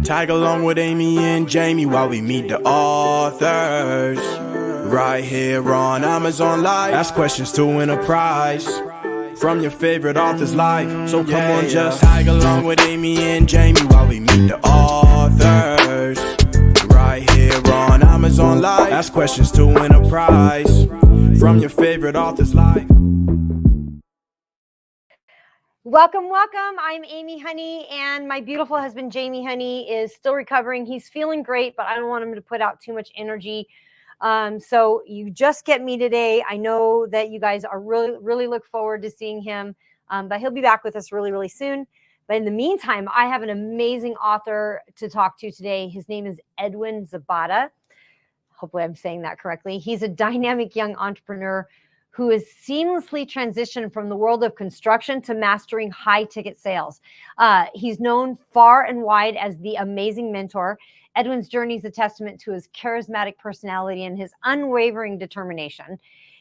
Tag along with Amy and Jamie while we meet the authors. Right here on Amazon Live. Ask questions to win a prize from your favorite author's life. So come on, just tag along with Amy and Jamie while we meet the authors. Right here on Amazon Live. Ask questions to win a prize from your favorite author's life. Welcome, welcome. I'm Amy Honey, and my beautiful husband, Jamie Honey, is still recovering. He's feeling great, but I don't want him to put out too much energy. So you just get me today. I know that you guys are really look forward to seeing him, but he'll be back with us really soon. But in the meantime, I have an amazing author to talk to today. His name is Edwin Zapata. Hopefully I'm saying that correctly. He's a dynamic young entrepreneur who has seamlessly transitioned from the world of construction to mastering high ticket sales. He's known far and wide as the amazing mentor. Edwin's journey is a testament to his charismatic personality and his unwavering determination.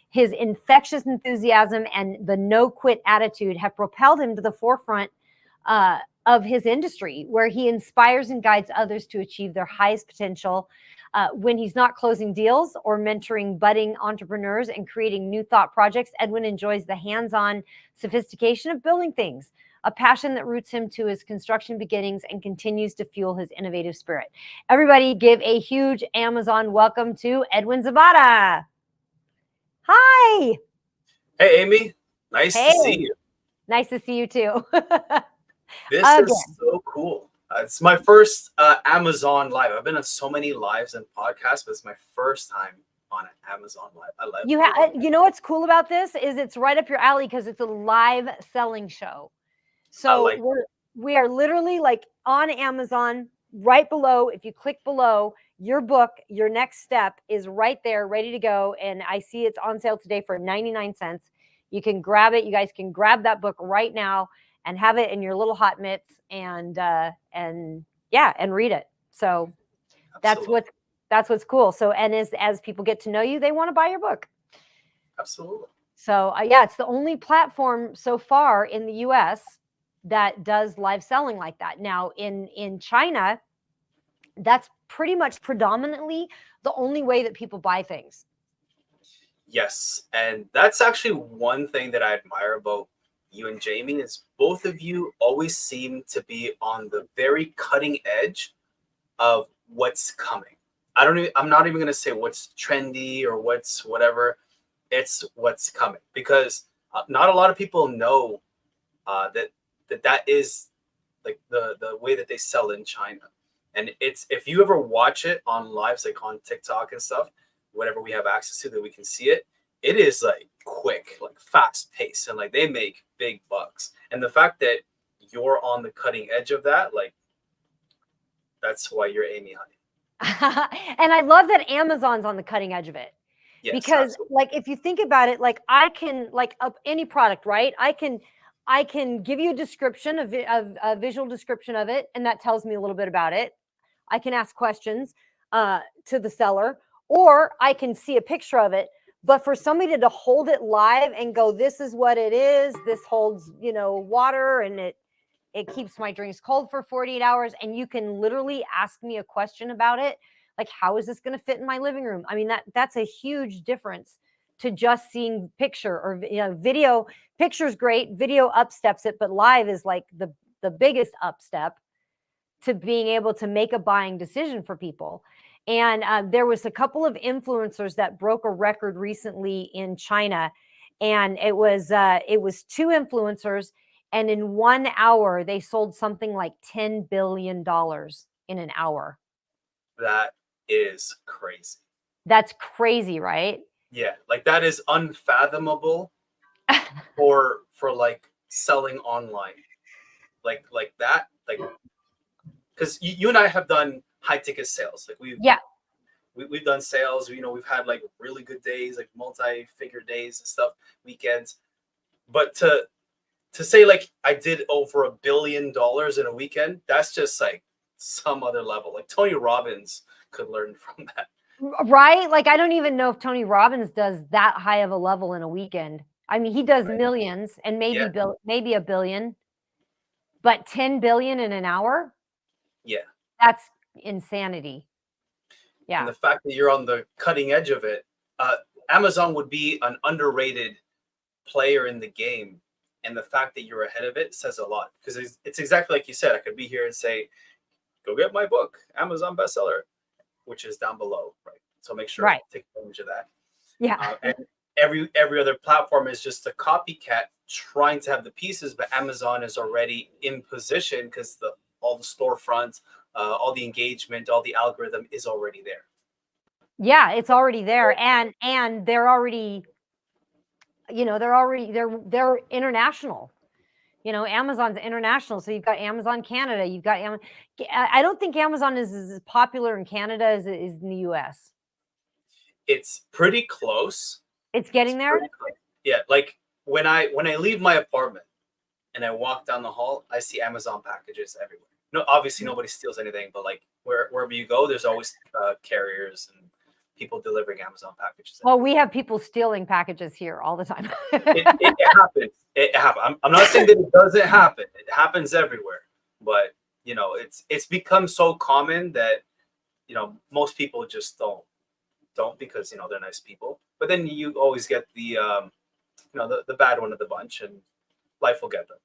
His infectious enthusiasm and the no-quit attitude have propelled him to the forefront of his industry, where he inspires and guides others to achieve their highest potential. When he's not closing deals or mentoring budding entrepreneurs and creating new thought projects, Edwin enjoys the hands-on sophistication of building things, a passion that roots him to his construction beginnings and continues to fuel his innovative spirit. Everybody give a huge Amazon welcome to Edwin Zapata. Hi. Hey, Amy. Nice to see you. Nice to see you too. This is so cool. It's my first Amazon Live. I've been on so many lives and podcasts, but it's my first time on an Amazon Live. I love it. You know what's cool about this is it's right up your alley because it's a live selling show. So we are literally like on Amazon right below. If you click below, your book, your next step is right there, ready to go. And I see it's on sale today for 99 cents. You can grab it. You guys can grab that book right now and have it in your little hot mitts and read it. So Absolutely. that's what's cool. So, and as people get to know you, they want to buy your book. Absolutely. So it's the only platform so far in the US that does live selling like that. Now in China, that's pretty much predominantly the only way that people buy things. Yes. And that's actually one thing that I admire about you and Jamie is both of you always seem to be on the very cutting edge of what's coming. I'm not even going to say what's trendy or what's whatever. It's what's coming, because not a lot of people know that is like the way that they sell in China. And it's, if you ever watch it on lives, like on TikTok and stuff, whatever we have access to that we can see it, it is like quick, like fast paced, and like they make big bucks. And the fact that you're on the cutting edge of that, like, that's why you're Amy Honey. And I love that Amazon's on the cutting edge of it. Yes, because absolutely. like if you think about it, like I can like up any product, right? I can give you a description of a visual description of it, and that tells me a little bit about it. I can ask questions to the seller, or I can see a picture of it. But for somebody to hold it live and go, this is what it is. This holds, water, and it keeps my drinks cold for 48 hours. And you can literally ask me a question about it. Like, how is this going to fit in my living room? I mean, that's a huge difference to just seeing picture or video. Picture's great. Video upsteps it, but live is like the biggest upstep to being able to make a buying decision for people. And there was a couple of influencers that broke a record recently in China, and it was 2 influencers, and in 1 hour they sold something like $10 billion in an hour. That is crazy. That's crazy, right? Yeah, like that is unfathomable for like selling online, like that, like, because you and I have done high ticket sales, like we've done sales, we've had like really good days, like multi-figure days and stuff, weekends. But to say like I did over $1 billion in a weekend, that's just like some other level. Like Tony Robbins could learn from that. Right? Like, I don't even know if Tony Robbins does that high of a level in a weekend. I mean, he does millions and maybe maybe $1 billion, but 10 billion in an hour? Yeah. That's insanity. And Yeah. the fact that you're on the cutting edge of it, Amazon would be an underrated player in the game. And the fact that you're ahead of it says a lot, because it's exactly like you said. I could be here and say, go get my book, Amazon bestseller, which is down below, right? So make sure to Right. take advantage of that. Yeah. And every other platform is just a copycat trying to have the pieces, but Amazon is already in position because all the storefronts, all the engagement, all the algorithm is already there. Yeah, it's already there, and they're already, they're international. Amazon's international, so you've got Amazon Canada, you've got I don't think Amazon is as popular in Canada as it is in the US. It's pretty close. It's getting there. Yeah, like when I leave my apartment and I walk down the hall, I see Amazon packages everywhere. No, obviously nobody steals anything, but like wherever you go, there's always carriers and people delivering Amazon packages. Well, we have people stealing packages here all the time. It happens. It happens. I'm not saying that it doesn't happen. It happens everywhere, but it's become so common that most people just don't because they're nice people. But then you always get the bad one of the bunch, and life will get them.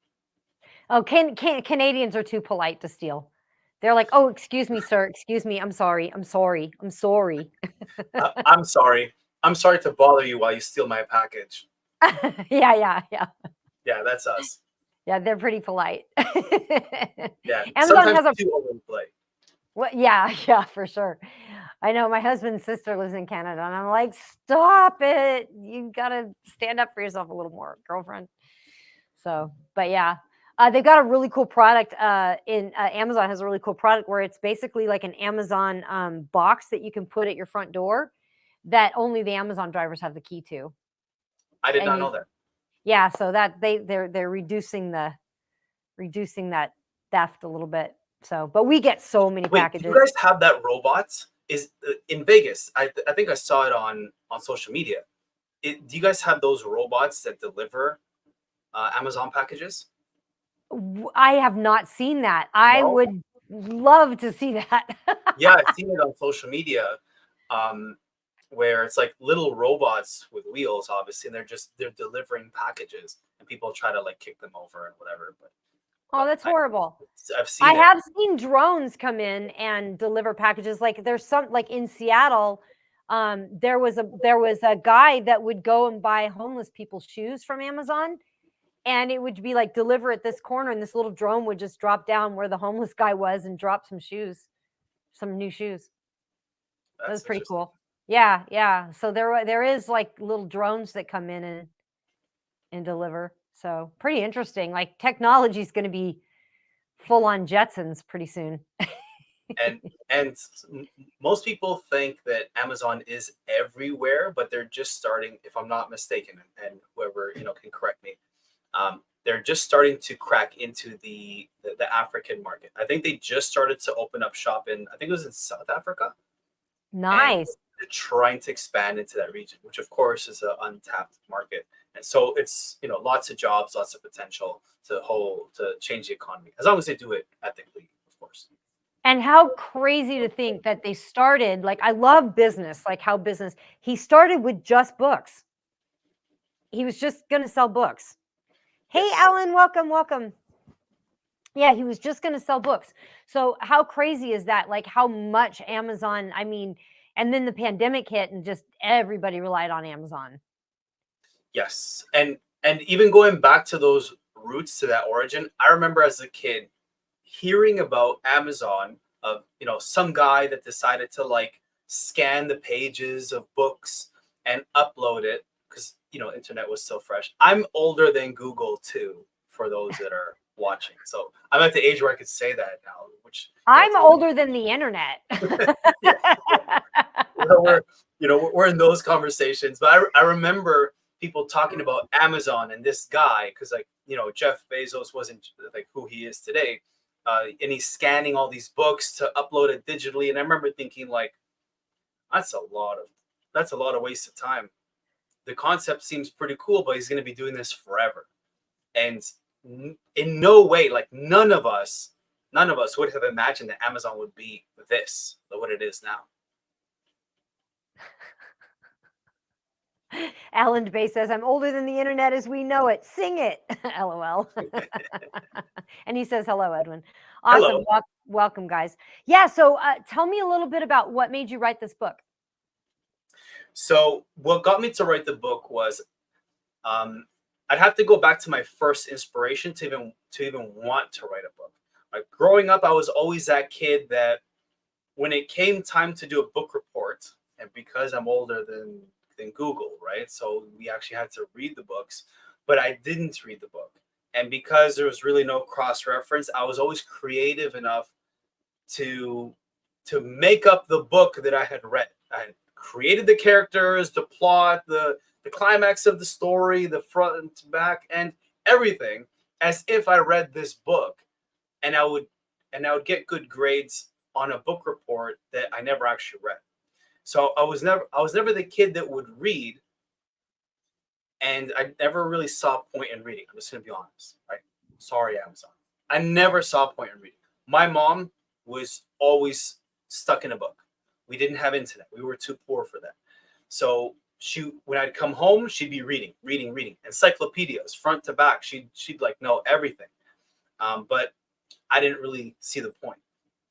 Oh, Canadians are too polite to steal. They're like, "Oh, excuse me, sir. Excuse me. I'm sorry. I'm sorry. I'm sorry." I'm sorry. I'm sorry to bother you while you steal my package. Yeah. Yeah, that's us. Yeah, they're pretty polite. Yeah, Amazon sometimes has a too overplay. what? Yeah, for sure. I know my husband's sister lives in Canada, and I'm like, stop it. You gotta stand up for yourself a little more, girlfriend. So, but yeah, they've got a really cool product. Amazon has a really cool product where it's basically like an Amazon box that you can put at your front door that only the Amazon drivers have the key to. I did And not know that. Yeah, so that they're reducing that theft a little bit. So, but we get so many Wait, do packages. you guys have that robot? Is in Vegas? I think I saw it on social media. Do you guys have those robots that deliver Amazon packages? I have not seen that. I No? would love to see that. Yeah, I've seen it on social media, where it's like little robots with wheels, obviously, and they're delivering packages, and people try to like kick them over and whatever. Oh, that's horrible. I've seen I it. have seen drones come in and deliver packages. Like there's some like in Seattle, there was a guy that would go and buy homeless people's shoes from Amazon, and it would be like deliver at this corner, and this little drone would just drop down where the homeless guy was and drop some new shoes. That was That's pretty interesting. cool. Yeah. So there is like little drones that come in and deliver. So pretty interesting. Like technology is going to be full on Jetsons pretty soon. And most people think that Amazon is everywhere, but they're just starting, if I'm not mistaken, and whoever can correct me. They're just starting to crack into the African market. I think they just started to open up shop in, I think it was in South Africa. Nice. They're trying to expand into that region, which of course is an untapped market. And so it's lots of jobs, lots of potential to change the economy, as long as they do it ethically, of course. And how crazy to think that they started, like I love business, like how business, he started with just books. He was just going to sell books. Hey, Yes. Alan, welcome. Yeah, he was just going to sell books. So how crazy is that? Like how much Amazon, I mean, and then the pandemic hit and just everybody relied on Amazon. Yes. And even going back to those roots, to that origin, I remember as a kid hearing about Amazon, of some guy that decided to like scan the pages of books and upload it because internet was still fresh. I'm older than Google too, for those that are watching. So I'm at the age where I could say that now, which I'm older than the internet. we're in those conversations. But I remember people talking about Amazon and this guy, because like Jeff Bezos wasn't like who he is today, and he's scanning all these books to upload it digitally. And I remember thinking like, that's a lot of waste of time. The concept seems pretty cool, but he's going to be doing this forever. And in no way, like none of us none of us would have imagined that Amazon would be what it is now. Alan DeBay says, I'm older than the internet as we know it. Sing it. LOL. And he says, hello, Edwin. Awesome. Hello. Welcome, guys. Yeah. So tell me a little bit about what made you write this book. So what got me to write the book was I'd have to go back to my first inspiration to even want to write a book. Like growing up, I was always that kid that when it came time to do a book report, and because I'm older than Google, right? So we actually had to read the books, but I didn't read the book. And because there was really no cross reference, I was always creative enough to make up the book that I had read. I had created the characters, the plot, the climax of the story, the front to back, and everything as if I read this book, and I would get good grades on a book report that I never actually read. So I was never the kid that would read, and I never really saw a point in reading. I'm just gonna be honest, right? Sorry, Amazon. I never saw a point in reading. My mom was always stuck in a book. We didn't have internet. We were too poor for that. So when I'd come home, she'd be reading, encyclopedias front to back. She'd like know everything. But I didn't really see the point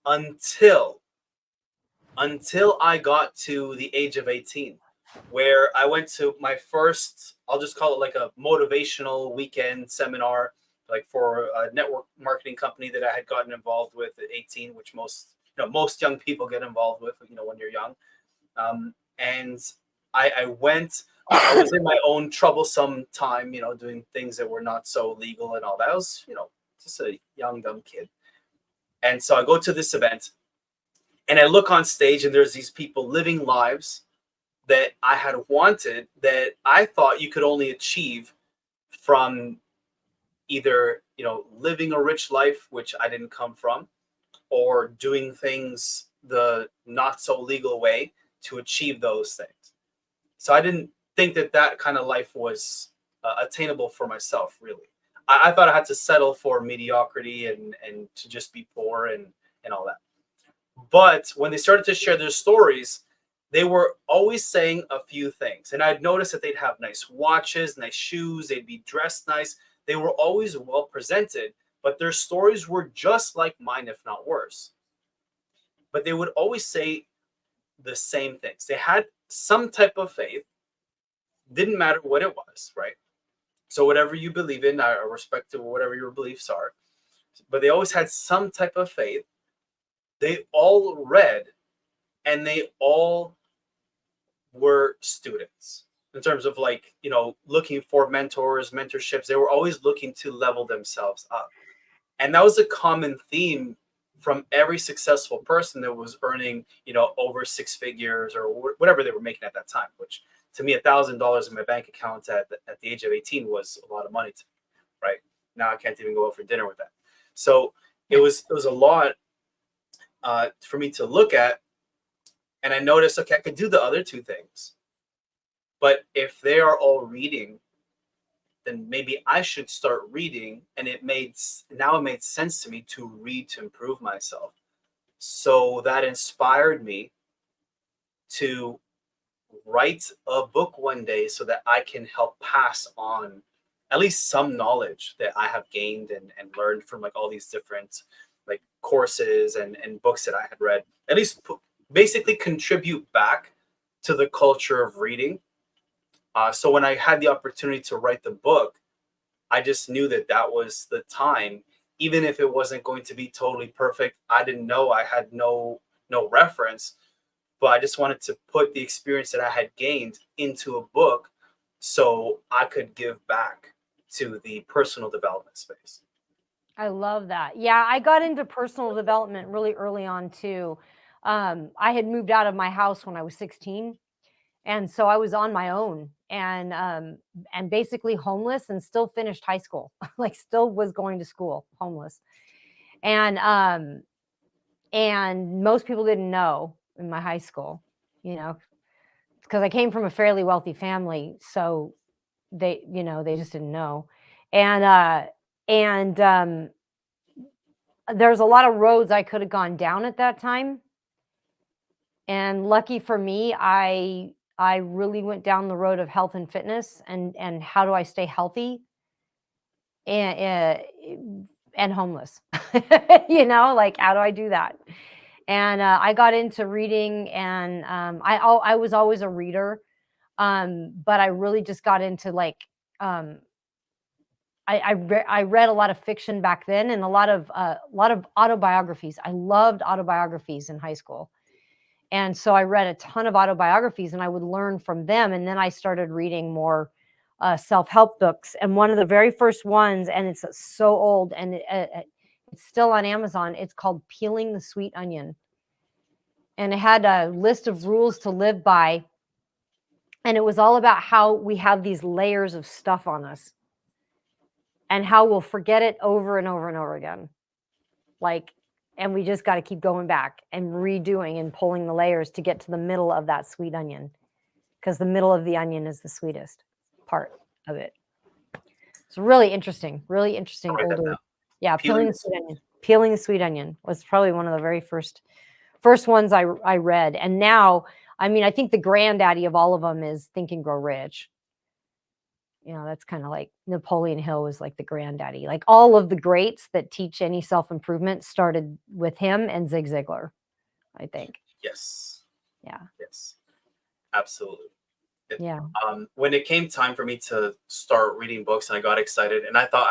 until I got to the age of 18, where I went to my first, I'll just call it like a motivational weekend seminar, like for a network marketing company that I had gotten involved with at 18, which most young people get involved with, when you're young. And I went, I was in my own troublesome time, doing things that were not so legal and all that. I was, just a young, dumb kid. And so I go to this event and I look on stage and there's these people living lives that I had wanted, that I thought you could only achieve from either, living a rich life, which I didn't come from, or doing things the not so legal way to achieve those things. So I didn't think that kind of life was attainable for myself, really. I thought I had to settle for mediocrity and to just be poor and all that. But when they started to share their stories, they were always saying a few things. And I'd noticed that they'd have nice watches, nice shoes, they'd be dressed nice. They were always well presented, but their stories were just like mine, if not worse. But they would always say the same things. They had some type of faith, didn't matter what it was, right? So whatever you believe in, I respect whatever your beliefs are, but they always had some type of faith. They all read, and they all were students in terms of looking for mentors, mentorships. They were always looking to level themselves up. And that was a common theme from every successful person that was earning, over six figures or whatever they were making at that time, which to me, $1,000 in my bank account at the age of 18 was a lot of money to me, right? Now I can't even go out for dinner with that. So it was a lot for me to look at. And I noticed, okay, I could do the other two things. But if they are all reading, then maybe I should start reading. And it made sense to me to read to improve myself. So that inspired me to write a book one day so that I can help pass on at least some knowledge that I have gained and learned from all these different courses and books that I had read, at least basically contribute back to the culture of reading. So when I had the opportunity to write the book, I just knew that was the time, even if it wasn't going to be totally perfect. I didn't know, I had no reference, but I just wanted to put the experience that I had gained into a book so I could give back to the personal development space. I love that. Yeah, I got into personal development really early on too. I had moved out of my house when I was 16. And so I was on my own and basically homeless, and still finished high school, still was going to school, homeless. And most people didn't know in my high school, because I came from a fairly wealthy family. So they just didn't know. And there's a lot of roads I could have gone down at that time. And lucky for me, I really went down the road of health and fitness and how do I stay healthy and homeless. Like how do I do that? And I got into reading, and I was always a reader, but I really just got into like I read a lot of fiction back then, and a lot of autobiographies. I loved autobiographies in high school. And so I read a ton of autobiographies, and I would learn from them. And then I started reading more self-help books. And one of the very first ones, and it's so old, and it's still on Amazon. It's called Peeling the Sweet Onion. And it had a list of rules to live by. And it was all about how we have these layers of stuff on us and how we'll forget it over and over and over again. And we just got to keep going back and redoing and pulling the layers to get to the middle of that sweet onion, because the middle of the onion is the sweetest part of it. It's really interesting older. Yeah, peeling the sweet onion. Peeling the Sweet Onion was probably one of the very first ones I read. And now, I mean, I think the granddaddy of all of them is Think and Grow Rich. That's kind of like Napoleon Hill was like the granddaddy. Like all of the greats that teach any self-improvement started with him and Zig Ziglar, I think. Yes. Yeah. Yes. Absolutely. Yeah. When it came time for me to start reading books, and I got excited, and I thought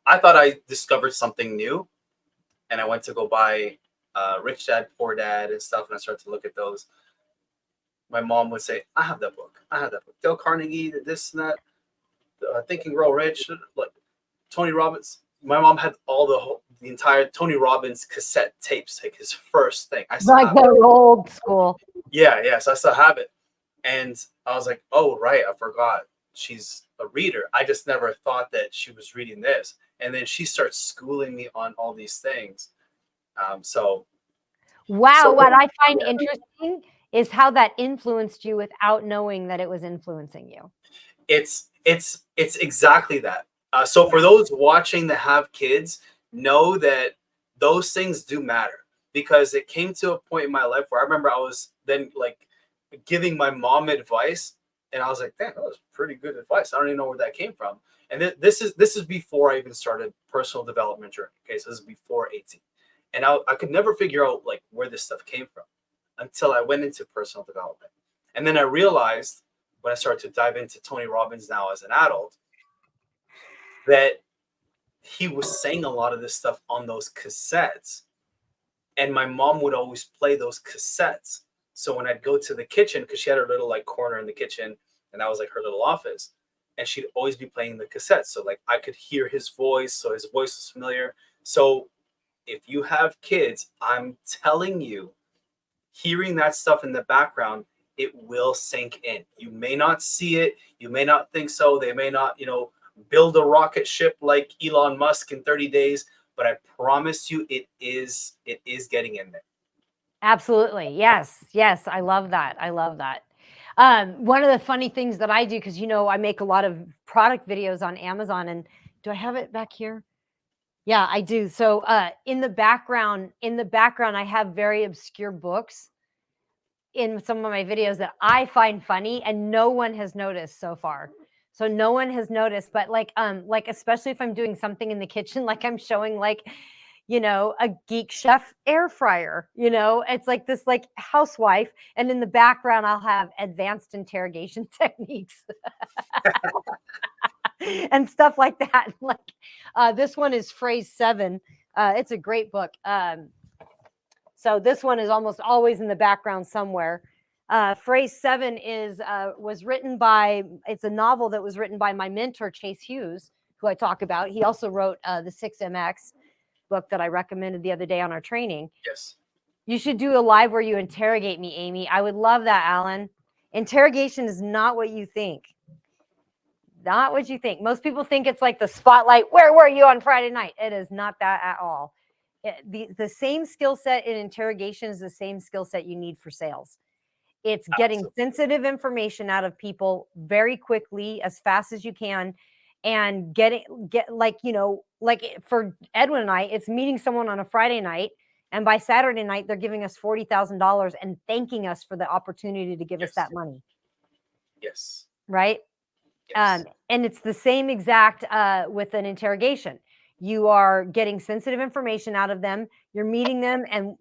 I discovered something new, and I went to go buy Rich Dad Poor Dad and stuff, and I started to look at those. My mom would say, I have that book. Dale Carnegie, this and that. Think and Grow Rich, like Tony Robbins. My mom had all the entire Tony Robbins cassette tapes, like his first thing. I still like have the it. old school. Yeah, so I still have it. And I was like, oh, right, I forgot. She's a reader. I just never thought that she was reading this. And then she starts schooling me on all these things. What I find interesting is how that influenced you without knowing that it was influencing you. It's exactly that. So for those watching that have kids, know that those things do matter, because it came to a point in my life where I remember I was then like giving my mom advice, and I was like, damn, that was pretty good advice. I don't even know where that came from. And this is before I even started personal development journey. Okay, so this is before 18. And I could never figure out like where this stuff came from until I went into personal development. And then I realized, when I started to dive into Tony Robbins now as an adult, that he was saying a lot of this stuff on those cassettes. And my mom would always play those cassettes. So when I'd go to the kitchen, because she had her little like corner in the kitchen, and that was like her little office, and she'd always be playing the cassettes. So like I could hear his voice, so his voice was familiar. So if you have kids, I'm telling you, hearing that stuff in the background, it will sink in. You may not see it. You may not think so. They may not, build a rocket ship like Elon Musk in 30 days, but I promise you it is getting in there. Absolutely. Yes. I love that. One of the funny things that I do, because I make a lot of product videos on Amazon, and do I have it back here? Yeah, I do. So in the background, I have very obscure books in some of my videos that I find funny, and no one has noticed so far. So no one has noticed, but like especially if I'm doing something in the kitchen, like I'm showing like, a Geek Chef air fryer, it's like this like housewife, and in the background I'll have advanced interrogation techniques and stuff like that. Like this one is Phrase 7. It's a great book. So this one is almost always in the background somewhere. Phrase 7 was written by, it's a novel that was written by my mentor, Chase Hughes, who I talk about. He also wrote the 6MX book that I recommended the other day on our training. Yes. You should do a live where you interrogate me, Amy. I would love that, Alan. Interrogation is not what you think. Not what you think. Most people think it's like the spotlight. Where were you on Friday night? It is not that at all. The same skill set in interrogation is the same skill set you need for sales. It's getting sensitive information out of people very quickly, as fast as you can, and get like, you know, like for Edwin and I, it's meeting someone on a Friday night, and by Saturday night they're giving us $40,000 and thanking us for the opportunity to give us that money. Yes. Right. Yes. And it's the same exact with an interrogation. You are getting sensitive information out of them. You're meeting them, and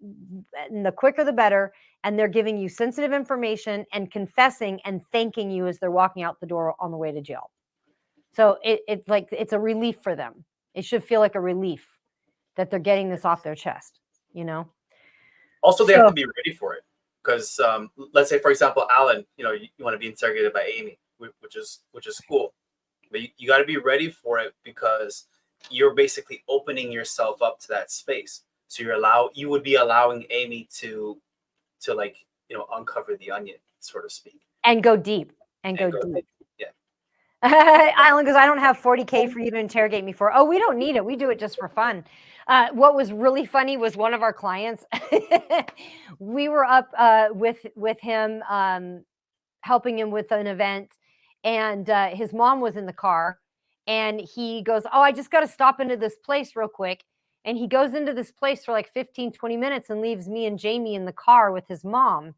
the quicker the better. And they're giving you sensitive information and confessing and thanking you as they're walking out the door on the way to jail. So it's like, it's a relief for them. It should feel like a relief that they're getting this off their chest, you know? Also, they have to be ready for it. Because let's say, for example, Alan, you know, you want to be interrogated by Amy, which is cool. But you got to be ready for it, because you're basically opening yourself up to that space. So you would be allowing Amy to like, you know, uncover the onion, so to speak. And go deep. And go deep. Yeah. Alan goes, I don't have $40K for you to interrogate me for. Oh, we don't need it. We do it just for fun. What was really funny was one of our clients. We were up with him, helping him with an event, and his mom was in the car, and he goes, oh, I just got to stop into this place real quick. And he goes into this place for like 15-20 minutes and leaves me and Jamie in the car with his mom.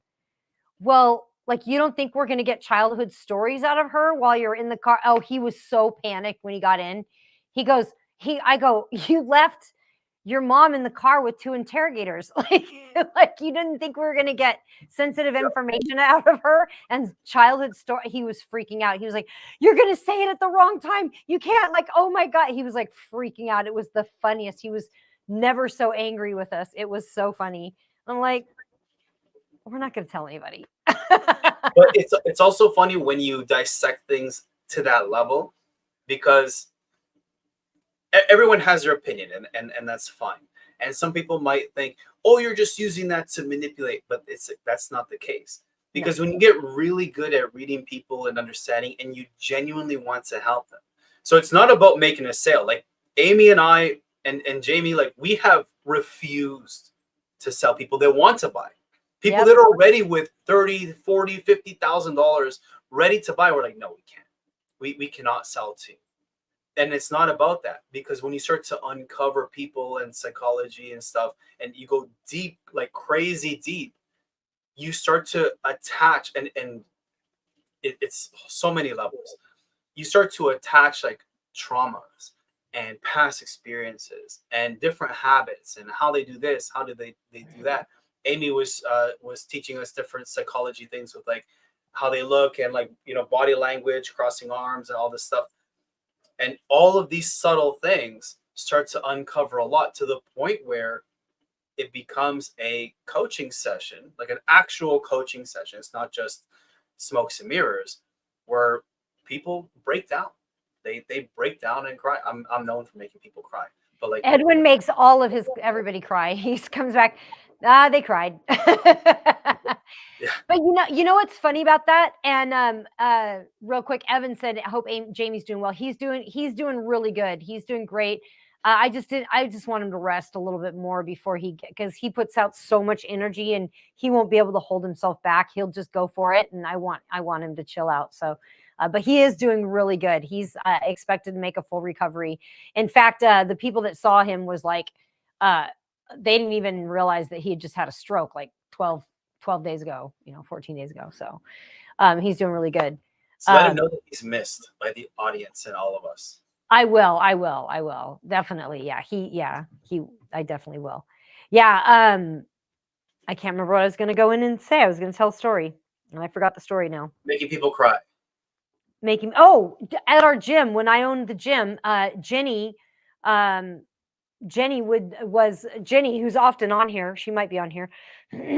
Well, like, you don't think we're going to get childhood stories out of her while you're in the car? Oh, he was so panicked when he got in. He goes, I go, you left your mom in the car with 2 interrogators. Like you didn't think we were going to get sensitive information out of her and childhood story. He was freaking out. He was like, you're going to say it at the wrong time. You can't, like, oh my God. He was like freaking out. It was the funniest. He was never so angry with us. It was so funny. I'm like, we're not going to tell anybody. But it's also funny when you dissect things to that level, because everyone has their opinion, and that's fine. And some people might think, oh, you're just using that to manipulate, but that's not the case. Because when you get really good at reading people and understanding, and you genuinely want to help them, so it's not about making a sale. Like Amy and I and Jamie, like, we have refused to sell people that want to buy. People that are ready with $30,000, $40,000, $50,000 ready to buy. We're like, no, we can't. We cannot sell to you. And it's not about that, because when you start to uncover people and psychology and stuff, and you go deep, like crazy deep, you start to attach, and it's so many levels. You start to attach like traumas and past experiences and different habits and how they do this, how do they do that. Amy was teaching us different psychology things with like how they look and, like, you know, body language, crossing arms and all this stuff. And all of these subtle things start to uncover a lot, to the point where it becomes a coaching session, like an actual coaching session. It's not just smokes and mirrors, where people break down. They break down and cry. I'm known for making people cry. But like, Edwin makes everybody cry. He comes back, they cried. yeah. But you know what's funny about that? And real quick, Evan said, I hope Jamie's doing well. He's doing really good. He's doing great. I just want him to rest a little bit more before because he puts out so much energy and he won't be able to hold himself back. He'll just go for it. And I want him to chill out. So, but he is doing really good. He's expected to make a full recovery. In fact, the people that saw him was like, they didn't even realize that he had just had a stroke like 12 days ago, 14 days ago. So he's doing really good. So let him know that he's missed by the audience and all of us. I will. Definitely. Yeah. I definitely will. Yeah. I can't remember what I was going to go in and say. I was going to tell a story and I forgot the story now. Making people cry. At our gym, when I owned the gym, Jenny, who's often on here. She might be on here.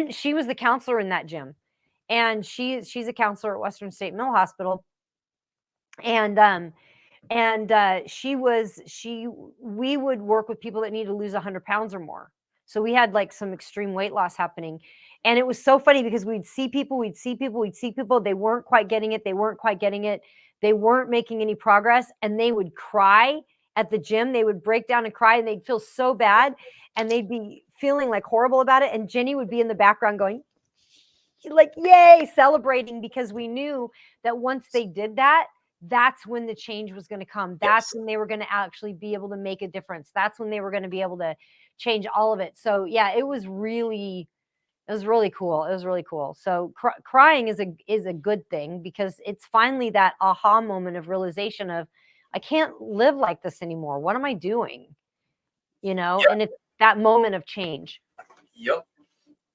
She was the counselor in that gym, and she's a counselor at Western State Mill Hospital. And we would work with people that need to lose 100 pounds or more. So we had like some extreme weight loss happening. And it was so funny because we'd see people. They weren't quite getting it. They weren't making any progress. And they would cry at the gym. They would break down and cry and they'd feel so bad. And they'd be feeling like horrible about it. And Jenny would be in the background going, like, yay, celebrating, because we knew that once they did that, that's when the change was going to come. That's Yes. when they were going to actually be able to make a difference. That's when they were going to be able to change all of it. So yeah, it was really cool. It was really cool. So crying is a good thing, because it's finally that aha moment of realization of, I can't live like this anymore. What am I doing? Yeah. And it's that moment of change. Yep.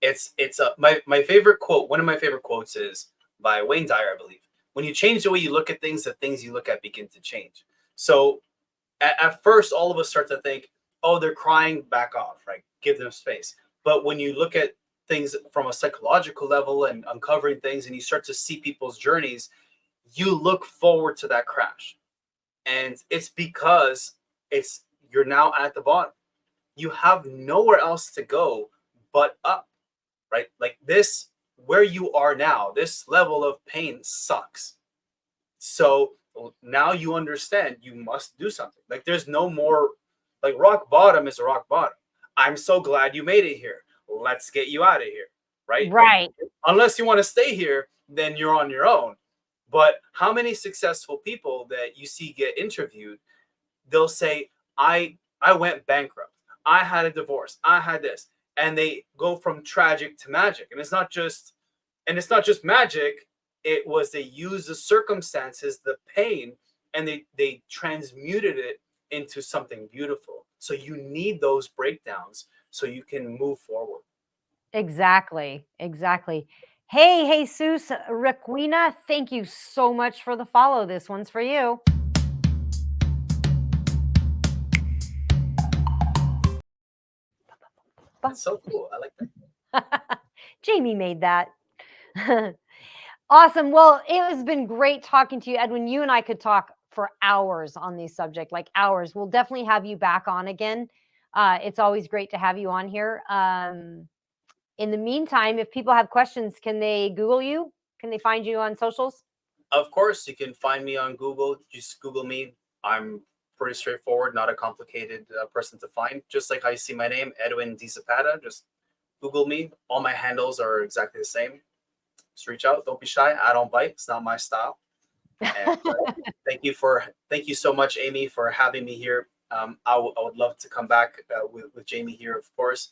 It's my favorite quote. One of my favorite quotes is by Wayne Dyer, I believe. When you change the way you look at things, the things you look at begin to change. So at first, all of us start to think, oh, they're crying, back off, right? Give them space. But when you look at things from a psychological level and uncovering things, and you start to see people's journeys, you look forward to that crash. And it's because you're now at the bottom. You have nowhere else to go but up, right? Like this, where you are now, this level of pain sucks. So now you understand you must do something. Like there's no more, like rock bottom is a rock bottom. I'm so glad you made it here. Let's get you out of here, right? Right. Unless you want to stay here, then you're on your own. But how many successful people that you see get interviewed, they'll say, I went bankrupt. I had a divorce. I had this. And they go from tragic to magic. And it's not just magic. It was they used the circumstances, the pain, and they transmuted it into something beautiful. So you need those breakdowns so you can move forward. Exactly. Exactly. Hey, Jesus Requina, thank you so much for the follow. This one's for you. That's so cool. I like that. Jamie made that. Awesome. Well, it has been great talking to you, Edwin. You and I could talk for hours on these subject, like hours. We'll definitely have you back on again. It's always great to have you on here. In the meantime, if people have questions, can they Google you? Can they find you on socials? Of course, you can find me on Google. Just Google me. I'm pretty straightforward, not a complicated person to find. Just like how you see my name, Edwin Zapata. Just Google me. All my handles are exactly the same. Just reach out. Don't be shy. I don't bite. It's not my style. And thank you so much, Amy, for having me here. I would love to come back with Jamie here, of course.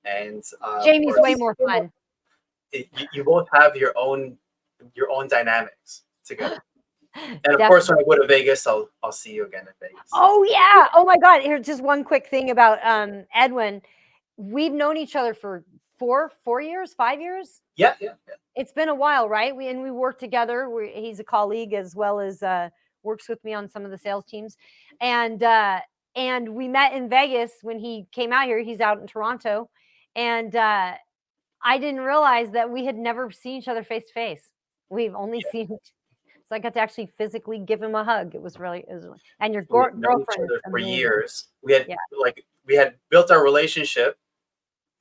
And of Jamie's course, way more fun. You both have your own dynamics together. And of course, Definitely. when I go to Vegas, I'll see you again in Vegas. Oh yeah. Oh my God. Here's just one quick thing about Edwin. We've known each other for 4 years, 5 years. Yeah, yeah, yeah. It's been a while, right? We work together. He's a colleague as well as works with me on some of the sales teams, and we met in Vegas when he came out here. He's out in Toronto, and I didn't realize that we had never seen each other face to face. We've only seen. So I got to actually physically give him a hug. It was and your We've known each girlfriend is other for amazing. years. Yeah. We had built our relationship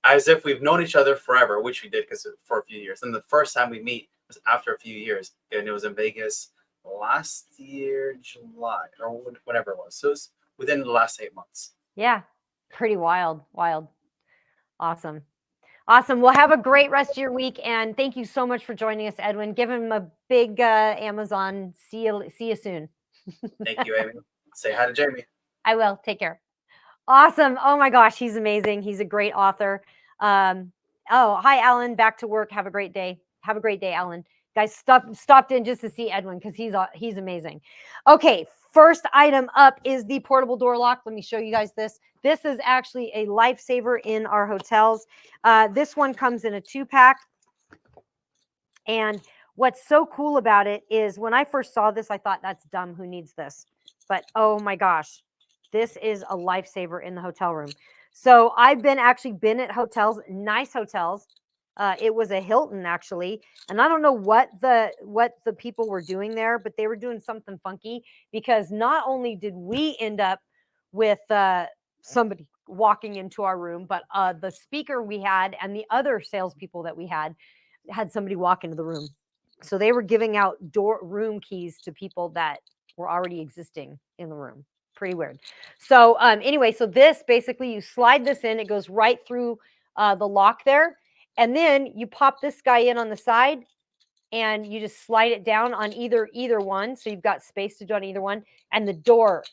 as if we've known each other forever, which we did because for a few years. And the first time we meet was after a few years, and it was in Vegas last year, July or whatever it was. So it was within the last 8 months. Yeah. Pretty wild. Wild. Awesome. Awesome. Well, have a great rest of your week, and thank you so much for joining us, Edwin. Give him a big Amazon. See you soon. Thank you, Amy. Say hi to Jamie. I will. Take care. Awesome. Oh my gosh, he's amazing. He's a great author. Hi, Alan. Back to work. Have a great day. Have a great day, Alan. Guys, stopped in just to see Edwin because he's amazing. Okay, first item up is the portable door lock. Let me show you guys this. This is actually a lifesaver in our hotels. This one comes in a 2-pack. And what's so cool about it is when I first saw this, I thought, that's dumb. Who needs this? But oh my gosh, this is a lifesaver in the hotel room. So I've been at hotels, nice hotels. It was a Hilton actually, and I don't know what the people were doing there, but they were doing something funky, because not only did we end up with somebody walking into our room, but the speaker we had and the other salespeople that we had somebody walk into the room. So they were giving out room keys to people that were already existing in the room. Pretty weird. So anyway, so this basically, you slide this in, it goes right through the lock there. And then you pop this guy in on the side, and you just slide it down on either one. So you've got space to do on either one. And the door,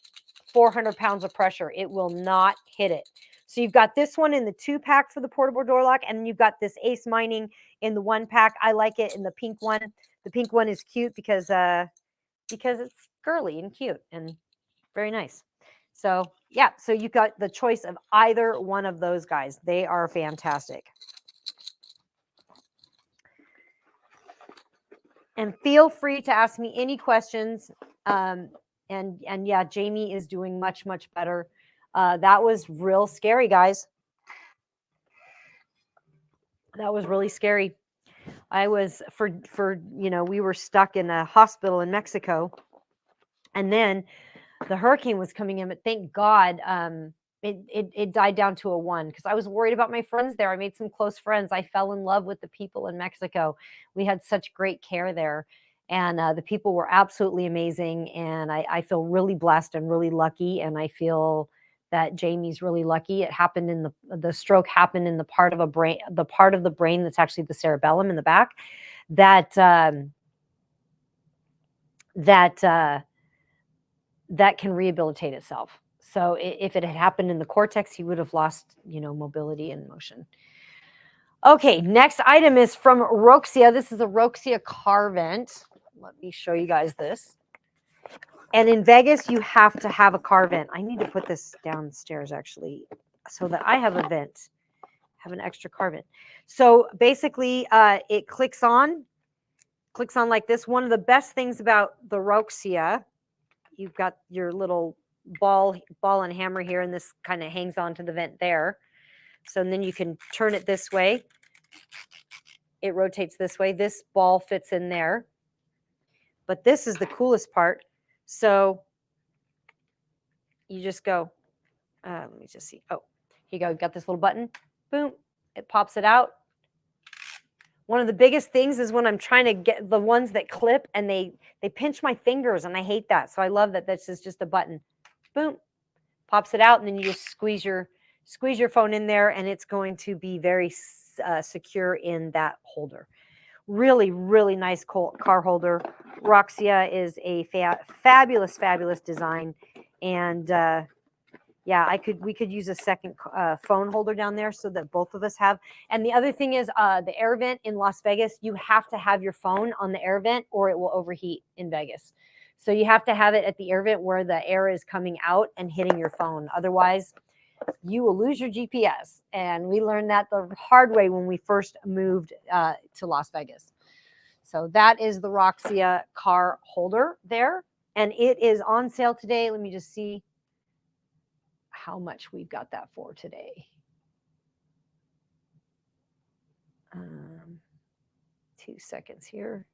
400 pounds of pressure. It will not hit it. So you've got this one in the 2-pack for the portable door lock, and then you've got this Ace Mining in the 1-pack. I like it in the pink one. The pink one is cute because it's girly and cute and very nice. So yeah, so you've got the choice of either one of those guys. They are fantastic. And feel free to ask me any questions. And yeah, Jamie is doing much, much better. That was real scary, guys. That was really scary. I was we were stuck in a hospital in Mexico, and then the hurricane was coming in, but thank God it died down to a 1 because I was worried about my friends there. I made some close friends. I fell in love with the people in Mexico. We had such great care there, and the people were absolutely amazing. And I feel really blessed and really lucky. And I feel that Jamie's really lucky. It happened in the stroke happened in the part of the brain that's actually the cerebellum in the back that can rehabilitate itself. So if it had happened in the cortex, he would have lost, mobility and motion. Okay, next item is from Roxia. This is a Roxia car vent. Let me show you guys this. And in Vegas, you have to have a car vent. I need to put this downstairs actually so that I have a vent, have an extra car vent. So basically it clicks on like this. One of the best things about the Roxia, you've got your little ball and hammer here, and this kind of hangs onto the vent there. So then you can turn it this way. It rotates this way. This ball fits in there. But this is the coolest part. So you just go, let me just see. Oh, here you go. You got this little button. Boom. It pops it out. One of the biggest things is when I'm trying to get the ones that clip and they pinch my fingers, and I hate that. So I love that this is just a button. Boom. Pops it out, and then you just squeeze your phone in there, and it's going to be very secure in that holder. Really, really nice car holder. Roxia is a fabulous design, and yeah, we could use a second phone holder down there so that both of us have. And the other thing is the air vent in Las Vegas, you have to have your phone on the air vent or it will overheat in Vegas. So you have to have it at the air vent where the air is coming out and hitting your phone. Otherwise, you will lose your GPS. And we learned that the hard way when we first moved to Las Vegas. So that is the Roxia car holder there. And it is on sale today. Let me just see how much we've got that for today. 2 seconds here.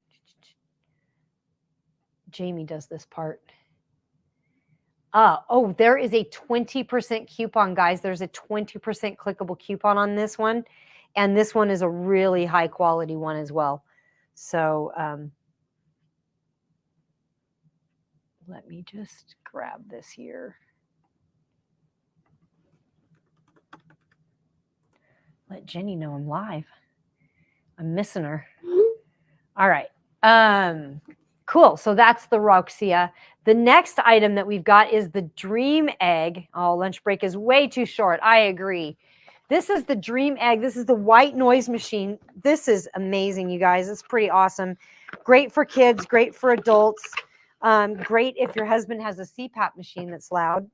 Jamie does this part. Oh, there is a 20% coupon, guys. There's a 20% clickable coupon on this one. And this one is a really high quality one as well. So let me just grab this here. Let Jenny know I'm live. I'm missing her. All right. Cool. So that's the Roxia. The next item that we've got is the Dream Egg. Oh, lunch break is way too short. I agree. This is the Dream Egg. This is the white noise machine. This is amazing, you guys. It's pretty awesome. Great for kids, great for adults. Great if your husband has a CPAP machine that's loud.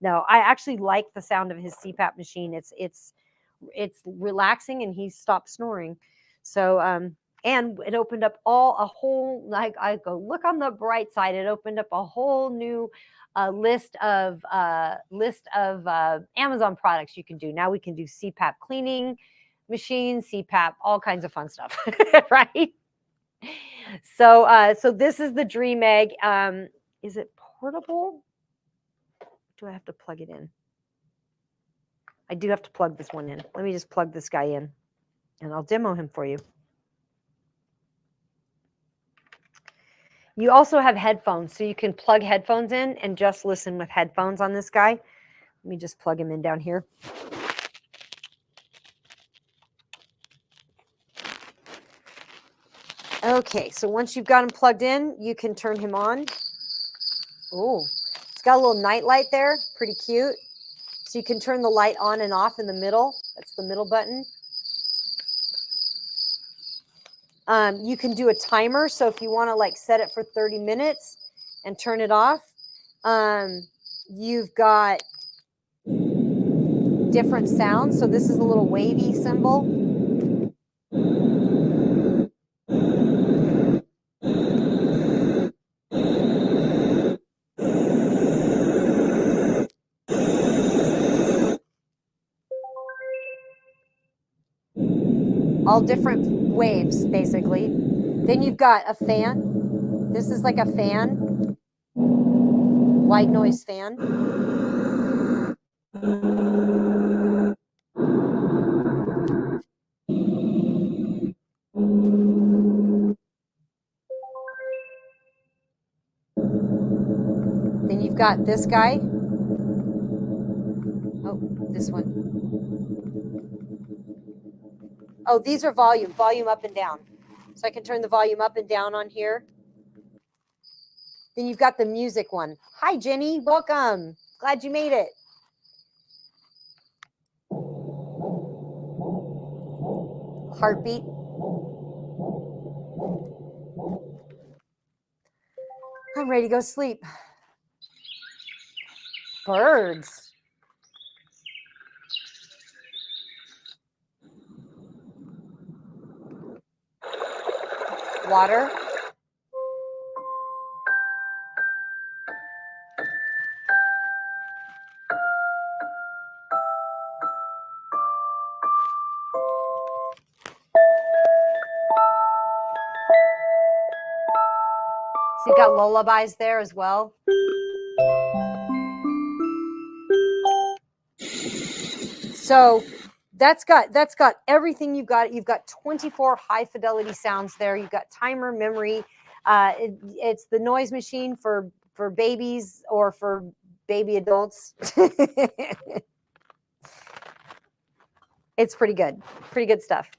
No, I actually like the sound of his CPAP machine. It's relaxing and he stopped snoring. So and it opened up a whole, like I go look on the bright side, it opened up a whole new list of Amazon products you can do. Now we can do CPAP cleaning machines, CPAP, all kinds of fun stuff, right? So this is the Dream Egg. Is it portable? Do I have to plug it in? I do have to plug this one in. Let me just plug this guy in and I'll demo him for you. You also have headphones, so you can plug headphones in and just listen with headphones on this guy. Let me just plug him in down here. Okay, so once you've got him plugged in, you can turn him on. Oh, it's got a little night light there. Pretty cute. So you can turn the light on and off in the middle. That's the middle button. You can do a timer. So if you want to like set it for 30 minutes and turn it off, you've got different sounds. So this is a little wavy symbol. All different waves, basically. Then you've got a fan. This is like a fan, white noise fan. Then you've got this guy. Oh, this one. Oh, these are volume up and down. So I can turn the volume up and down on here. Then you've got the music one. Hi, Jenny. Welcome. Glad you made it. Heartbeat. I'm ready to go sleep. Birds. Water. So you've got lullabies there as well. So that's got everything you've got. You've got 24 high fidelity sounds there. You've got timer, memory. It's the noise machine for babies or for baby adults. It's pretty good. Pretty good stuff.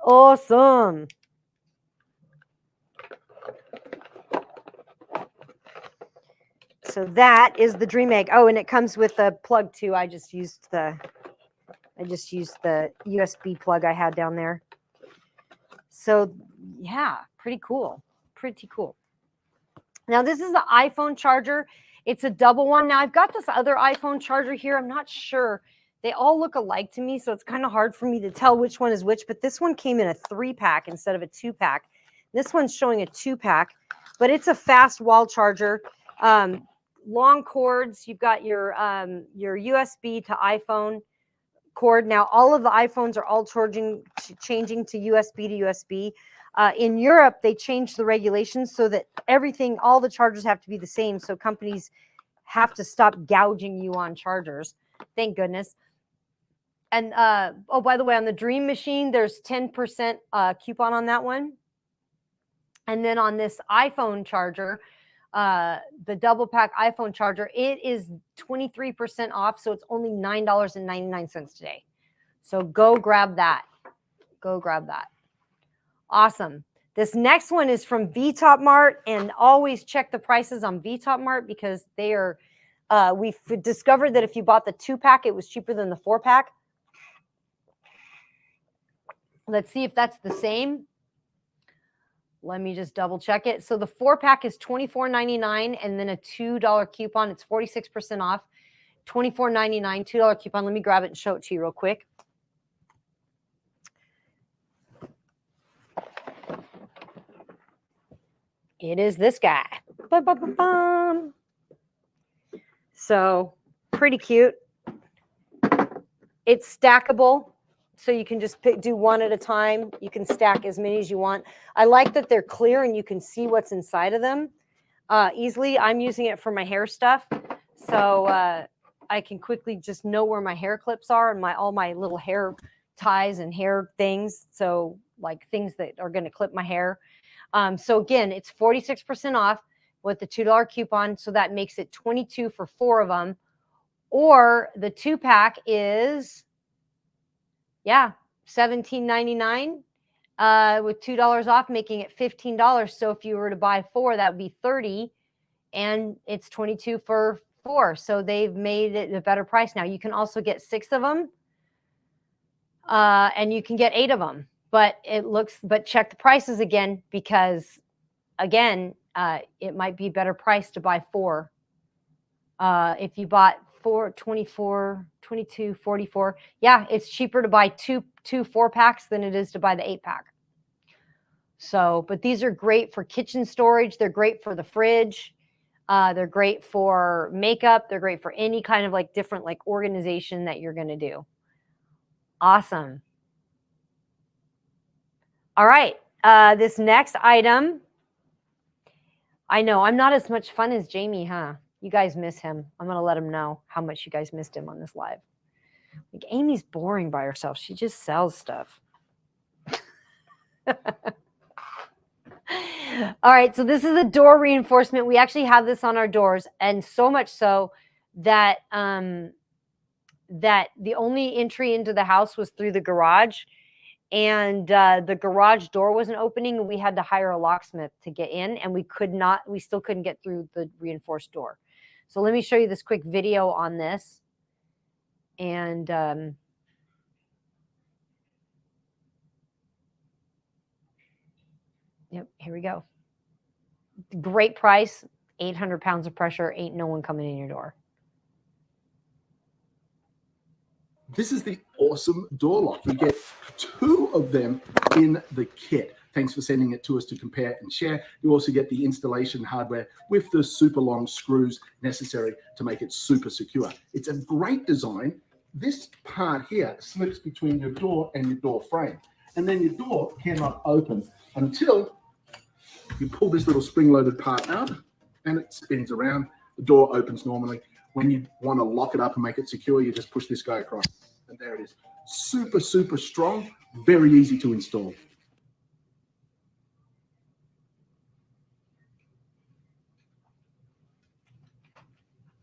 Awesome. So that is the Dream Egg. Oh, and it comes with a plug too. I just used the USB plug I had down there. So yeah, pretty cool. Pretty cool. Now this is the iPhone charger. It's a double one. Now I've got this other iPhone charger here. I'm not sure. They all look alike to me, so it's kind of hard for me to tell which one is which, but this one came in a 3-pack instead of a 2-pack. This one's showing a 2-pack, but it's a fast wall charger. Long cords. You've got your USB to iPhone cord. Now all of the iPhones are all changing to USB to USB. In Europe, they changed the regulations so that all the chargers have to be the same. So companies have to stop gouging you on chargers. Thank goodness. And oh, by the way, on the Dream Machine, there's 10% coupon on that one. And then on this iPhone charger, the double pack iPhone charger, it is 23% off. So it's only $9.99 today. So go grab that. Go grab that. Awesome. This next one is from VTop Mart, and always check the prices on VTop Mart because they are, we've discovered that if you bought the 2-pack, it was cheaper than the 4-pack. Let's see if that's the same. Let me just double check it. So the 4-pack is $24.99 and then a $2 coupon. It's 46% off. $24.99, $2 coupon. Let me grab it and show it to you real quick. It is this guy. Ba-ba-ba-bum. So pretty cute. It's stackable, so you can just do one at a time. You can stack as many as you want. I like that they're clear and you can see what's inside of them easily. I'm using it for my hair stuff, so I can quickly just know where my hair clips are and all my little hair ties and hair things. So like things that are going to clip my hair. So again, it's 46% off with the $2 coupon. So that makes it $22 for 4 of them. Or the 2-pack is, yeah, $17.99. with $2 off, making it $15. So if you were to buy 4, that would be $30, and it's $22 for 4. So they've made it a better price now. You can also get 6 of them, and you can get 8 of them. But check the prices again, because again, it might be better price to buy 4. If you bought 4, 24, 22, 44, yeah, it's cheaper to buy two 4-packs than it is to buy the 8-pack. So, but these are great for kitchen storage. They're great for the fridge. They're great for makeup. They're great for any kind of like different like organization that you're going to do. Awesome. All right. This next item, I know I'm not as much fun as Jamie, huh? You guys miss him. I'm going to let him know how much you guys missed him on this live. Like, Amy's boring by herself. She just sells stuff. All right, so this is a door reinforcement. We actually have this on our doors, and so much so that that the only entry into the house was through the garage, and the garage door wasn't opening, and we had to hire a locksmith to get in, and we still couldn't get through the reinforced door. So let me show you this quick video on this. And yep, here we go. Great price, 800 pounds of pressure, ain't no one coming in your door. This is the awesome door lock. We get 2 of them in the kit. Thanks for sending it to us to compare and share. You also get the installation hardware with the super long screws necessary to make it super secure. It's a great design. This part here slips between your door and your door frame. And then your door cannot open until you pull this little spring-loaded part out, and it spins around. The door opens normally. When you want to lock it up and make it secure, you just push this guy across, and there it is. Super, super strong, very easy to install.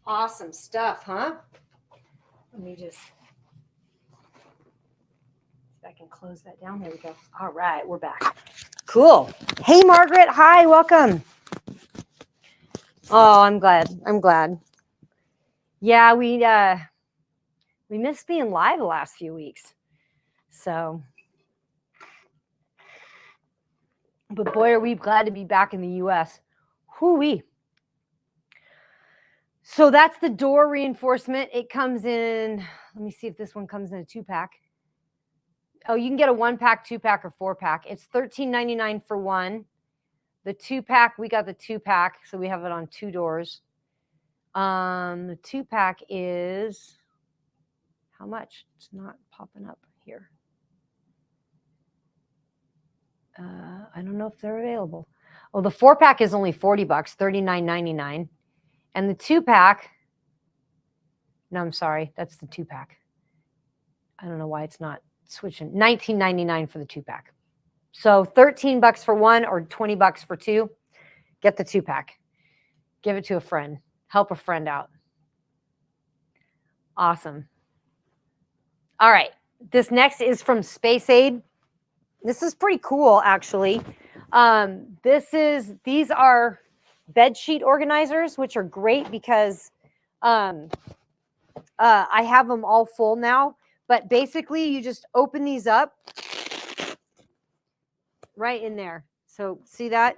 Awesome stuff, huh? Let me just see if I can close that down. There we go. All right, we're back. Cool. Hey, Margaret. Hi, welcome. Oh, I'm glad. I'm glad. Yeah, we missed being live the last few weeks. So, but boy, are we glad to be back in the U.S. Hoo-wee. So that's the door reinforcement. It comes in, let me see if this one comes in a 2-pack. Oh, you can get a 1-pack, 2-pack, or 4-pack. It's $13.99 for one. The 2-pack, we got the 2-pack, so we have it on 2 doors. The 2-pack is how much? It's not popping up here. I don't know if they're available. Oh, the 4-pack is only $40, $39.99. And the 2-pack, no, I'm sorry, that's the 2-pack. I don't know why it's not switching. $19.99 for the 2-pack. So $13 for one or $20 for 2. Get the 2-pack. Give it to a friend. Help a friend out. Awesome. All right. This next is from Space Aid. This is pretty cool, actually. These are bed sheet organizers, which are great because I have them all full now. But basically, you just open these up right in there. So see that?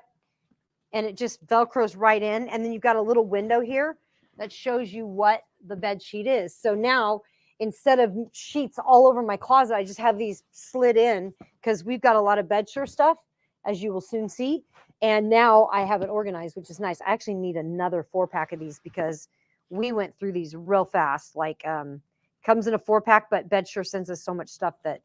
And it just Velcros right in. And then you've got a little window here that shows you what the bed sheet is. So now, instead of sheets all over my closet, I just have these slid in because we've got a lot of bedsure stuff, as you will soon see. And now I have it organized, which is nice. I actually need another 4-pack of these because we went through these real fast. Like, comes in a 4-pack, but bedsure sends us so much stuff that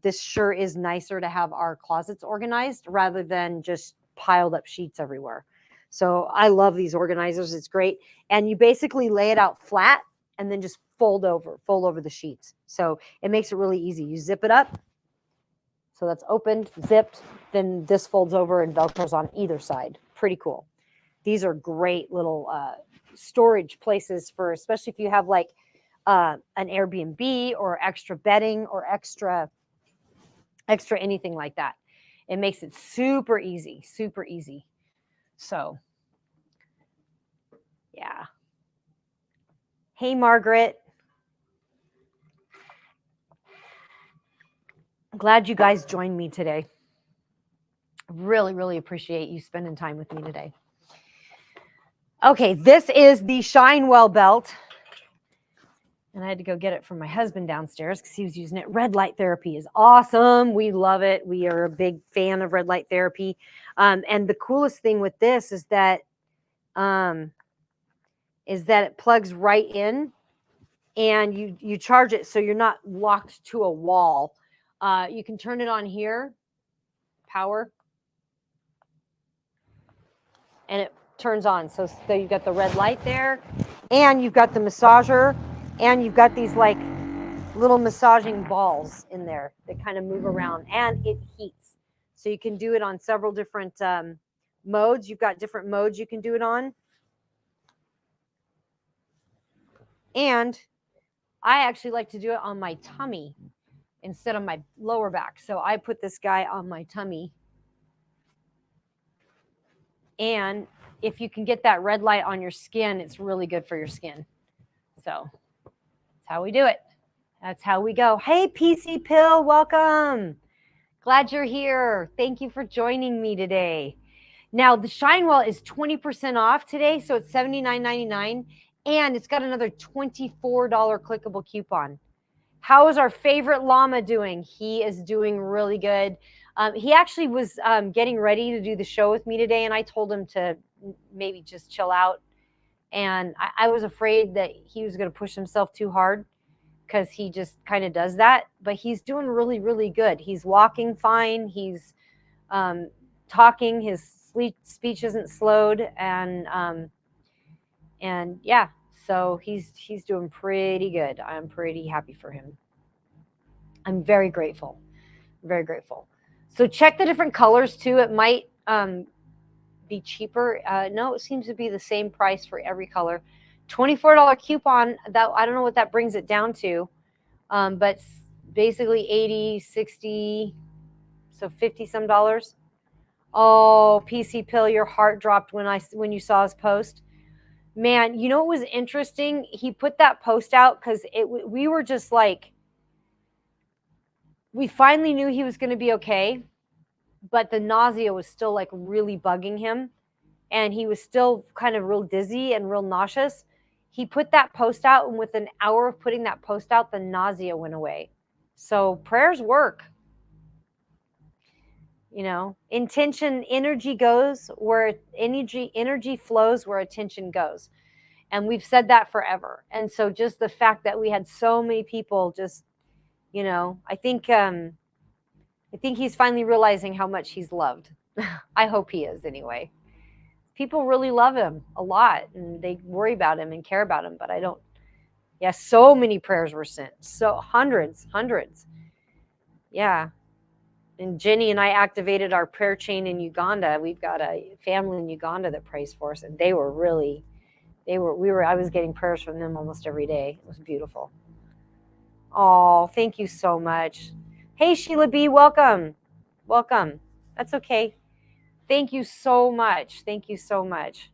this sure is nicer to have our closets organized rather than just piled up sheets everywhere. So I love these organizers. It's great. And you basically lay it out flat and then just fold over the sheets. So it makes it really easy. You zip it up. So that's opened, zipped, then this folds over and Velcros on either side. Pretty cool. These are great little storage places for, especially if you have like an Airbnb or extra bedding or extra anything like that. It makes it super easy, super easy. So, yeah. Hey, Margaret. Glad you guys joined me today. Really, really appreciate you spending time with me today. Okay, this is the Shinewell belt. And I had to go get it from my husband downstairs because he was using it. Red light therapy is awesome. We love it. We are a big fan of red light therapy. And the coolest thing with this is that it plugs right in, and you charge it so you're not locked to a wall. You can turn it on here, power, and it turns on. So you've got the red light there, and you've got the massager, and you've got these like little massaging balls in there that kind of move around, and it heats. So you can do it on several different modes. You've got different modes you can do it on. And I actually like to do it on my tummy instead of my lower back. So I put this guy on my tummy. And if you can get that red light on your skin, it's really good for your skin. So that's how we do it. That's how we go. Hey, PC Pill, welcome. Glad you're here. Thank you for joining me today. Now, the Shinewell is 20% off today, so it's $79.99, and it's got another $24 clickable coupon. How is our favorite llama doing? He is doing really good. He actually was getting ready to do the show with me today, and I told him to maybe just chill out. And I was afraid that he was going to push himself too hard because he just kind of does that. But he's doing really, really good. He's walking fine. He's talking. His speech isn't slowed, and yeah, so he's doing pretty good. I'm pretty happy for him. I'm very grateful. Very grateful. So check the different colors too. It might be cheaper. No, it seems to be the same price for every color. $24 coupon. That I don't know what that brings it down to, but basically 80, 60, so 50 some dollars. Oh, PC Pill, your heart dropped when you saw his post. Man, you know what was interesting? He put that post out because we were just like, we finally knew he was going to be okay, but the nausea was still like really bugging him, and he was still kind of real dizzy and real nauseous. He put that post out, and within an hour of putting that post out, the nausea went away. So prayers work. You know, intention, energy goes where energy flows where attention goes. And we've said that forever. And so just the fact that we had so many people just, you know, I think he's finally realizing how much he's loved. I hope he is anyway. People really love him a lot, and they worry about him and care about him, but I don't. Yeah, so many prayers were sent. So hundreds. Yeah. And Jenny and I activated our prayer chain in Uganda. We've got a family in Uganda that prays for us, and I was getting prayers from them almost every day. It was beautiful. Oh, thank you so much. Hey, Sheila B, welcome. Welcome. That's okay. Thank you so much. Thank you so much.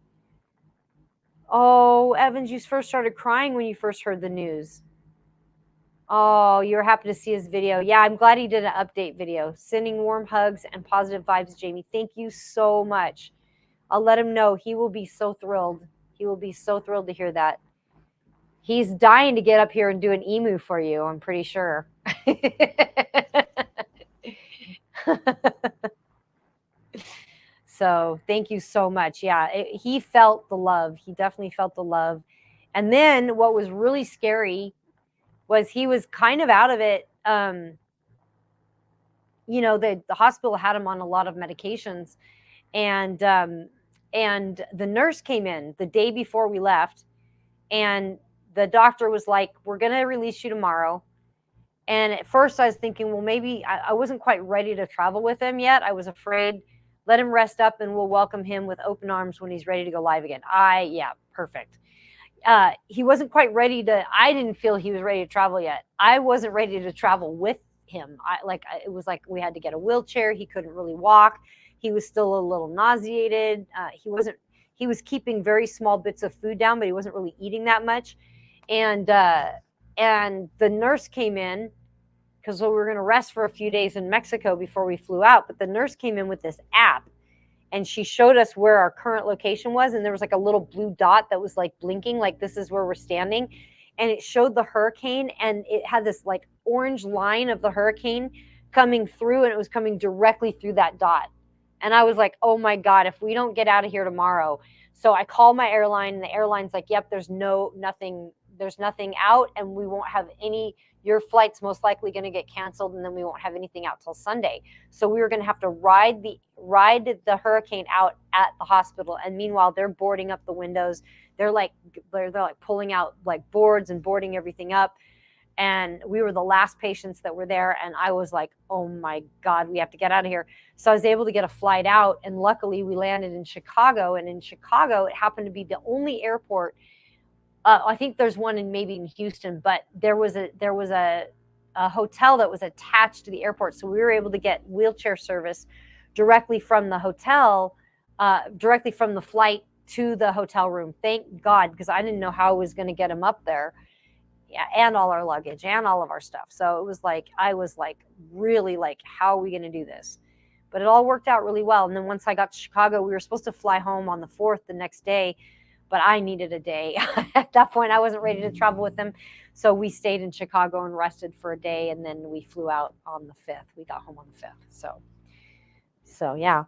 Oh, Evans, you first started crying when you first heard the news. Oh, you were happy to see his video. Yeah, I'm glad he did an update video. Sending warm hugs and positive vibes, Jamie. Thank you so much. I'll let him know. He will be so thrilled. He will be so thrilled to hear that. He's dying to get up here and do an emu for you, I'm pretty sure. So thank you so much. Yeah, he felt the love. He definitely felt the love. And then what was really scary was he was kind of out of it. You know, the hospital had him on a lot of medications, and the nurse came in the day before we left, and the doctor was like, "We're going to release you tomorrow." And at first I was thinking, well, maybe I wasn't quite ready to travel with him yet. I was afraid. Let him rest up, and we'll welcome him with open arms when he's ready to go live again. Yeah, perfect. He wasn't quite ready to, I didn't feel he was ready to travel yet. I wasn't ready to travel with him. It was like we had to get a wheelchair. He couldn't really walk. He was still a little nauseated. He was keeping very small bits of food down, but he wasn't really eating that much. And the nurse came in because we were going to rest for a few days in Mexico before we flew out. But the nurse came in with this app, and she showed us where our current location was. And there was like a little blue dot that was like blinking, like this is where we're standing. And it showed the hurricane, and it had this like orange line of the hurricane coming through, and it was coming directly through that dot. And I was like, oh my God, if we don't get out of here tomorrow. So I called my airline, and the airline's like, yep, there's nothing out, and we won't have your flight's most likely going to get canceled, and then we won't have anything out till Sunday. So we were going to have to ride the hurricane out at the hospital. And meanwhile, they're boarding up the windows. They're like pulling out like boards and boarding everything up. And we were the last patients that were there. And I was like, oh my God, we have to get out of here. So I was able to get a flight out. And luckily we landed in Chicago. And in Chicago, it happened to be the only airport. I think there's one maybe in Houston, but there was a hotel that was attached to the airport. So we were able to get wheelchair service directly from the hotel, directly from the flight to the hotel room. Thank God, because I didn't know how I was going to get him up there. Yeah, and all our luggage and all of our stuff. So it was like, I was like, really like, how are we going to do this? But it all worked out really well. And then once I got to Chicago, we were supposed to fly home on the 4th the next day, but I needed a day. At that point, I wasn't ready to travel with them. So we stayed in Chicago and rested for a day. And then we flew out on the 5th. We got home on the 5th. So yeah.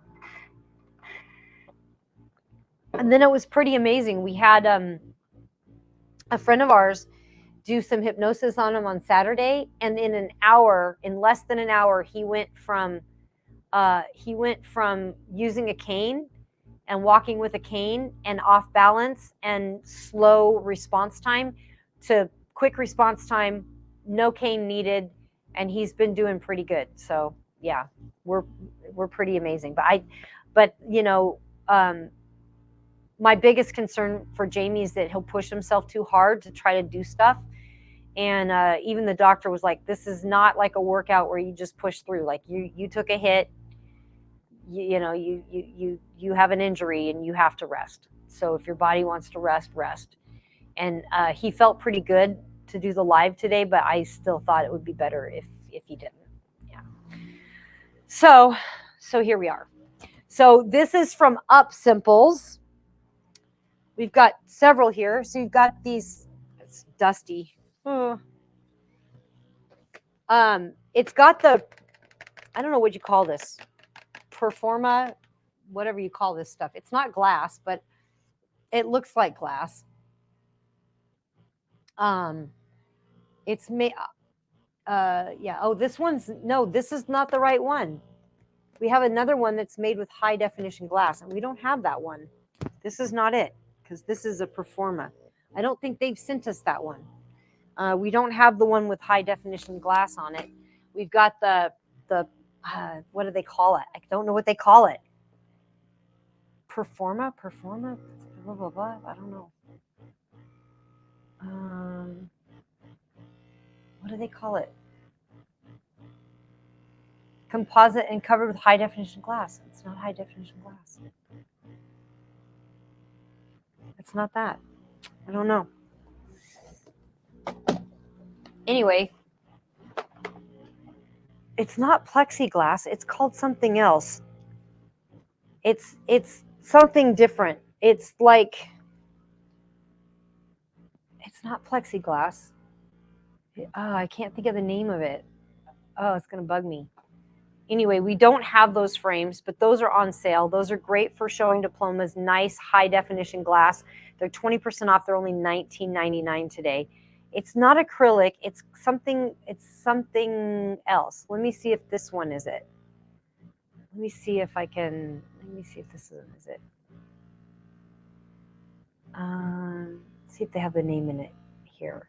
And then it was pretty amazing. We had a friend of ours do some hypnosis on him on Saturday, and in less than an hour, he went from using a cane and walking with a cane and off balance and slow response time to quick response time, no cane needed, and he's been doing pretty good. So yeah, we're pretty amazing. But my biggest concern for Jamie is that he'll push himself too hard to try to do stuff. And even the doctor was like, this is not like a workout where you just push through. Like you took a hit, you have an injury and you have to rest. So if your body wants to rest. And he felt pretty good to do the live today, but I still thought it would be better if he didn't. Yeah. So here we are. So this is from Up Simples. We've got several here. So you've got these, it's dusty. It's got the, I don't know what you call this, Performa, whatever you call this stuff. It's not glass, but it looks like glass. It's made, yeah. Oh, this is not the right one. We have another one that's made with high definition glass, and we don't have that one. This is not it, because this is a Performa. I don't think they've sent us that one. We don't have the one with high definition glass on it. We've got the what do they call it? I don't know what they call it. Performa, blah, blah, blah. I don't know. What do they call it? Composite and covered with high definition glass. It's not high definition glass. It's not that. I don't know. Anyway, it's not plexiglass. It's called something else. It's something different. It's like, it's not plexiglass. Oh, I can't think of the name of it. Oh, it's going to bug me. Anyway, we don't have those frames, but those are on sale. Those are great for showing diplomas. Nice high definition glass. They're 20% off. They're only $19.99 today. It's not acrylic. It's something else. Let me see if this one is it. Let me see if this is it. See if they have the name in it here.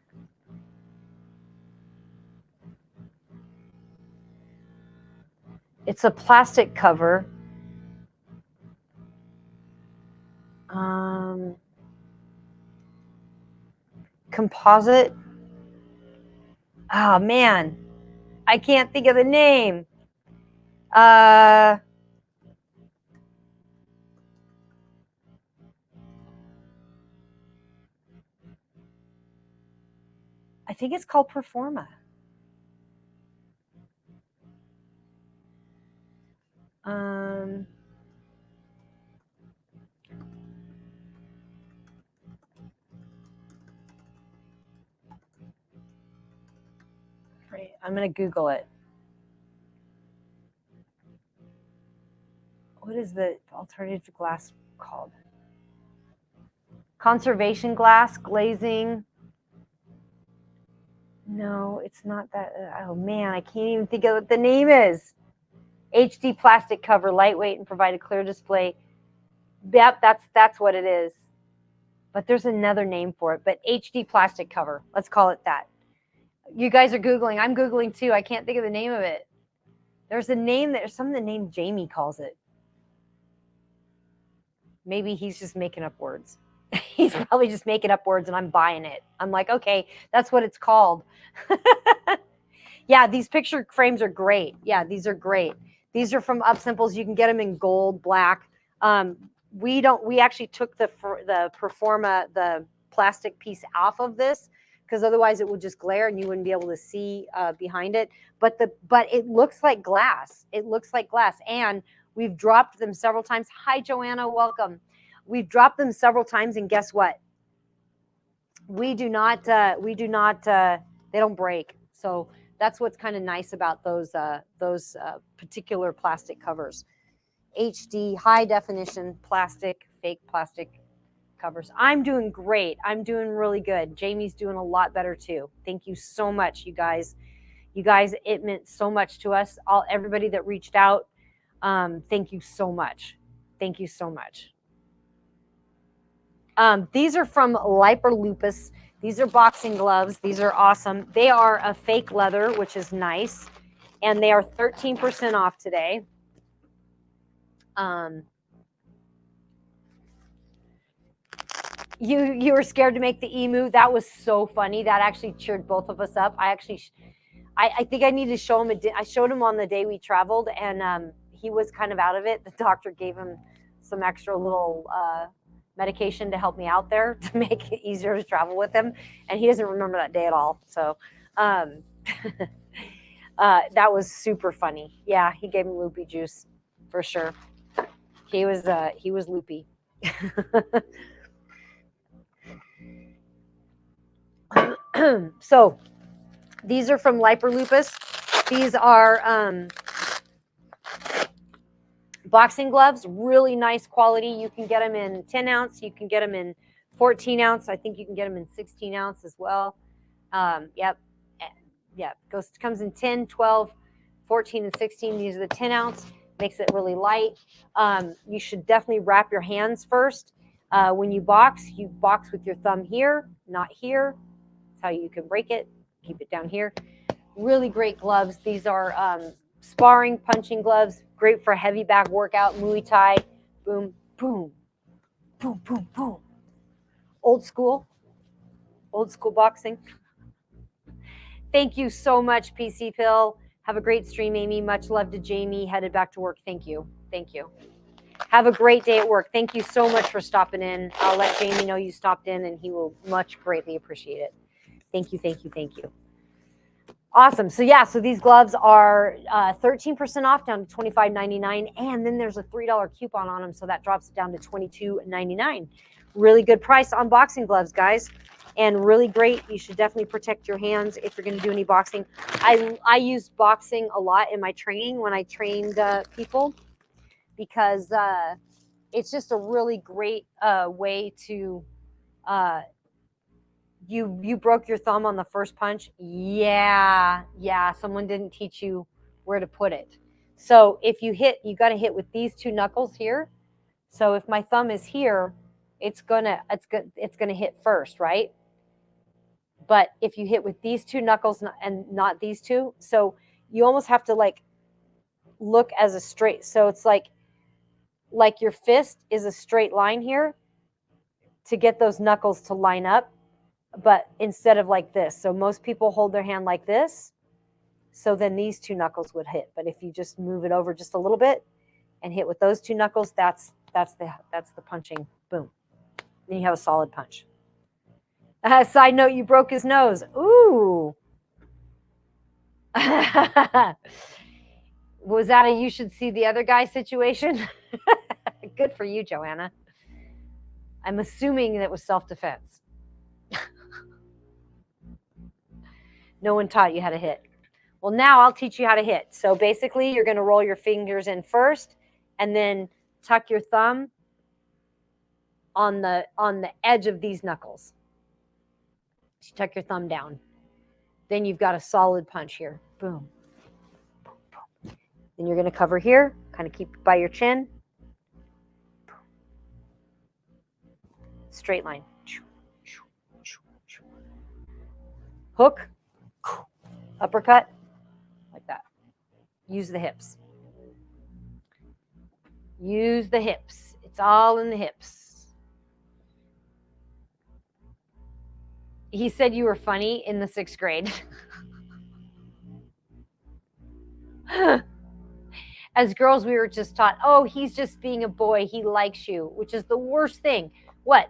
It's a plastic cover. Composite. Oh man, I can't think of the name. I think it's called Performa. I'm going to Google it. What is the alternative glass called? Conservation glass, glazing. No, it's not that. Oh man, I can't even think of what the name is. HD plastic cover, lightweight and provide a clear display. Yep, that's what it is. But there's another name for it. But HD plastic cover. Let's call it that. You guys are Googling. I'm Googling too. I can't think of the name of it. There's a name. There's something the name Jamie calls it. Maybe he's just making up words. He's probably just making up words and I'm buying it. I'm like, okay, that's what it's called. Yeah, these picture frames are great. Yeah, these are great. These are from Up Simples. You can get them in gold, black. We actually took the Performa, the plastic piece off of this because otherwise it would just glare and you wouldn't be able to see behind it. But it looks like glass. It looks like glass. And we've dropped them several times. Hi, Joanna, welcome. We've dropped them several times, and guess what? They don't break. So that's what's kind of nice about those particular plastic covers. HD, high definition plastic, fake plastic covers. I'm doing great. I'm doing really good. Jamie's doing a lot better too. Thank you so much, you guys. You guys, it meant so much to us. Everybody that reached out, thank you so much. Thank you so much. These are from Liper Lupus. These are boxing gloves. These are awesome. They are a fake leather, which is nice. And they are 13% off today. You were scared to make the emu. That was so funny. That actually cheered both of us up. I think I need to show him. I showed him on the day we traveled, and he was kind of out of it. The doctor gave him some extra little medication to help me out there to make it easier to travel with him, and he doesn't remember that day at all. So that was super funny. Yeah, he gave him loopy juice for sure. He was loopy. So these are from Liper Lupus. These are boxing gloves, really nice quality. You can get them in 10 ounce. You can get them in 14 ounce. I think you can get them in 16 ounce as well. Yep. Comes in 10, 12, 14, and 16. These are the 10 ounce. Makes it really light. You should definitely wrap your hands first. When you box with your thumb here, not here. That's how you can break it. Keep it down here. Really great gloves. These are sparring, punching gloves. Great for a heavy back workout, Muay Thai. Boom, boom, boom, boom, boom. Old school boxing. Thank you so much, PC Pill. Have a great stream, Amy. Much love to Jamie. Headed back to work. Thank you. Thank you. Have a great day at work. Thank you so much for stopping in. I'll let Jamie know you stopped in, and he will much greatly appreciate it. Thank you, thank you, thank you. Awesome. So yeah, so these gloves are 13% off down to $25.99, and then there's a $3 coupon on them, so that drops it down to $22.99. Really good price on boxing gloves, guys, and really great. You should definitely protect your hands if you're going to do any boxing. I used boxing a lot in my training when I trained people, because it's just a really great way to you broke your thumb on the first punch. Yeah, someone didn't teach you where to put it. So if you got to hit with these two knuckles here. So if my thumb is here, it's gonna hit first, right? But if you hit with these two knuckles and not these two, so you almost have to like look as a straight. So it's like your fist is a straight line here to get those knuckles to line up, but instead of like this. So most people hold their hand like this, So then these two knuckles would hit. But if you just move it over just a little bit and hit with those two knuckles, that's the punching. Boom. Then you have a solid punch. Side note, you broke his nose. Ooh. Was that a you should see the other guy situation? Good for you, Joanna. I'm assuming that was self-defense. No one taught you how to hit. Well, now I'll teach you how to hit. So basically, you're going to roll your fingers in first and then tuck your thumb on the edge of these knuckles. So you tuck your thumb down. Then you've got a solid punch here. Boom. Boom, boom. Then you're going to cover here, kind of keep it by your chin. Straight line. Hook. Uppercut. Like that. Use the hips. Use the hips. It's all in the hips. He said you were funny in the 6th grade. As girls, we were just taught, oh, he's just being a boy. He likes you, which is the worst thing. What?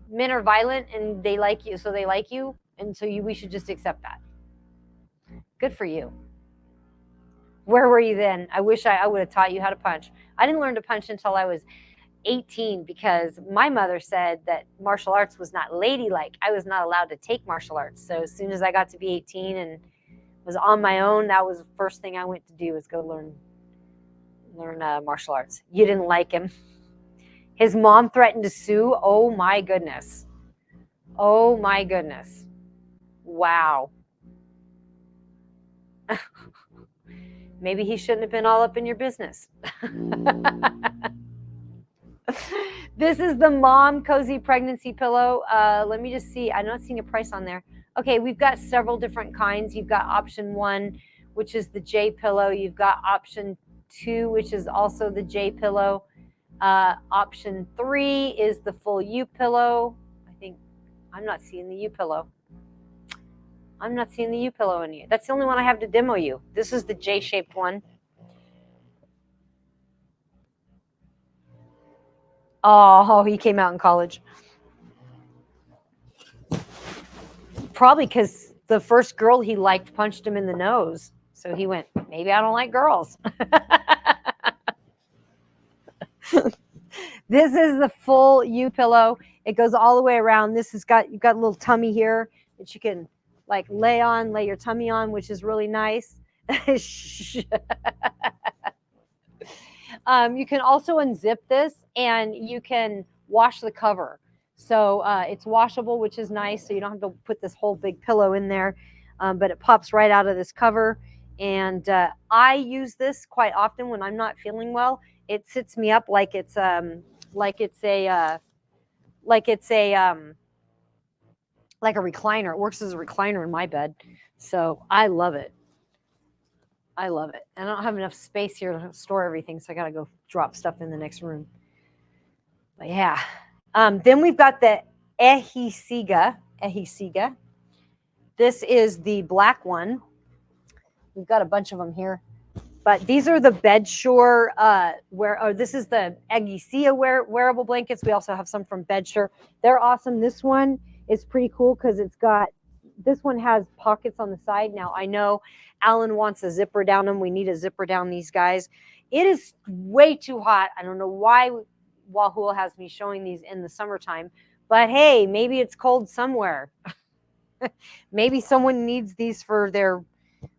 Men are violent and they like you, so they like you. And so we should just accept that. Good for you. Where were you then? I wish I would have taught you how to punch. I didn't learn to punch until I was 18 because my mother said that martial arts was not ladylike. I was not allowed to take martial arts. So as soon as I got to be 18 and was on my own, that was the first thing I went to do was go learn martial arts. You didn't like him. His mom threatened to sue. Oh my goodness. Oh my goodness. Wow. Maybe he shouldn't have been all up in your business. This is the Mom Cozy Pregnancy Pillow. Let me just see. I'm not seeing a price on there. Okay, we've got several different kinds. You've got option 1, which is the J pillow. You've got option 2, which is also the J pillow. Option 3 is the full U pillow. I think I'm not seeing the U pillow. I'm not seeing the U pillow in here. That's the only one I have to demo you. This is the J-shaped one. Oh, he came out in college. Probably because the first girl he liked punched him in the nose. So he went, maybe I don't like girls. This is the full U pillow. It goes all the way around. You've got a little tummy here that you can like lay your tummy on, which is really nice. You can also unzip this and you can wash the cover. So it's washable, which is nice. So you don't have to put this whole big pillow in there, but it pops right out of this cover. And I use this quite often when I'm not feeling well. It sits me up like it's a recliner. It works as a recliner in my bed. So I love it. I love it. And I don't have enough space here to store everything, so I got to go drop stuff in the next room. But yeah. Then we've got the Ehisiga. This is the black one. We've got a bunch of them here. But these are the Bedshore this is the Egisia wearable blankets. We also have some from Bedshore. They're awesome. This one is pretty cool because this one has pockets on the side. Now I know Alan wants a zipper down them. We need a zipper down these guys. It is way too hot. I don't know why Wahoo has me showing these in the summertime, but hey, maybe it's cold somewhere. Maybe someone needs these for their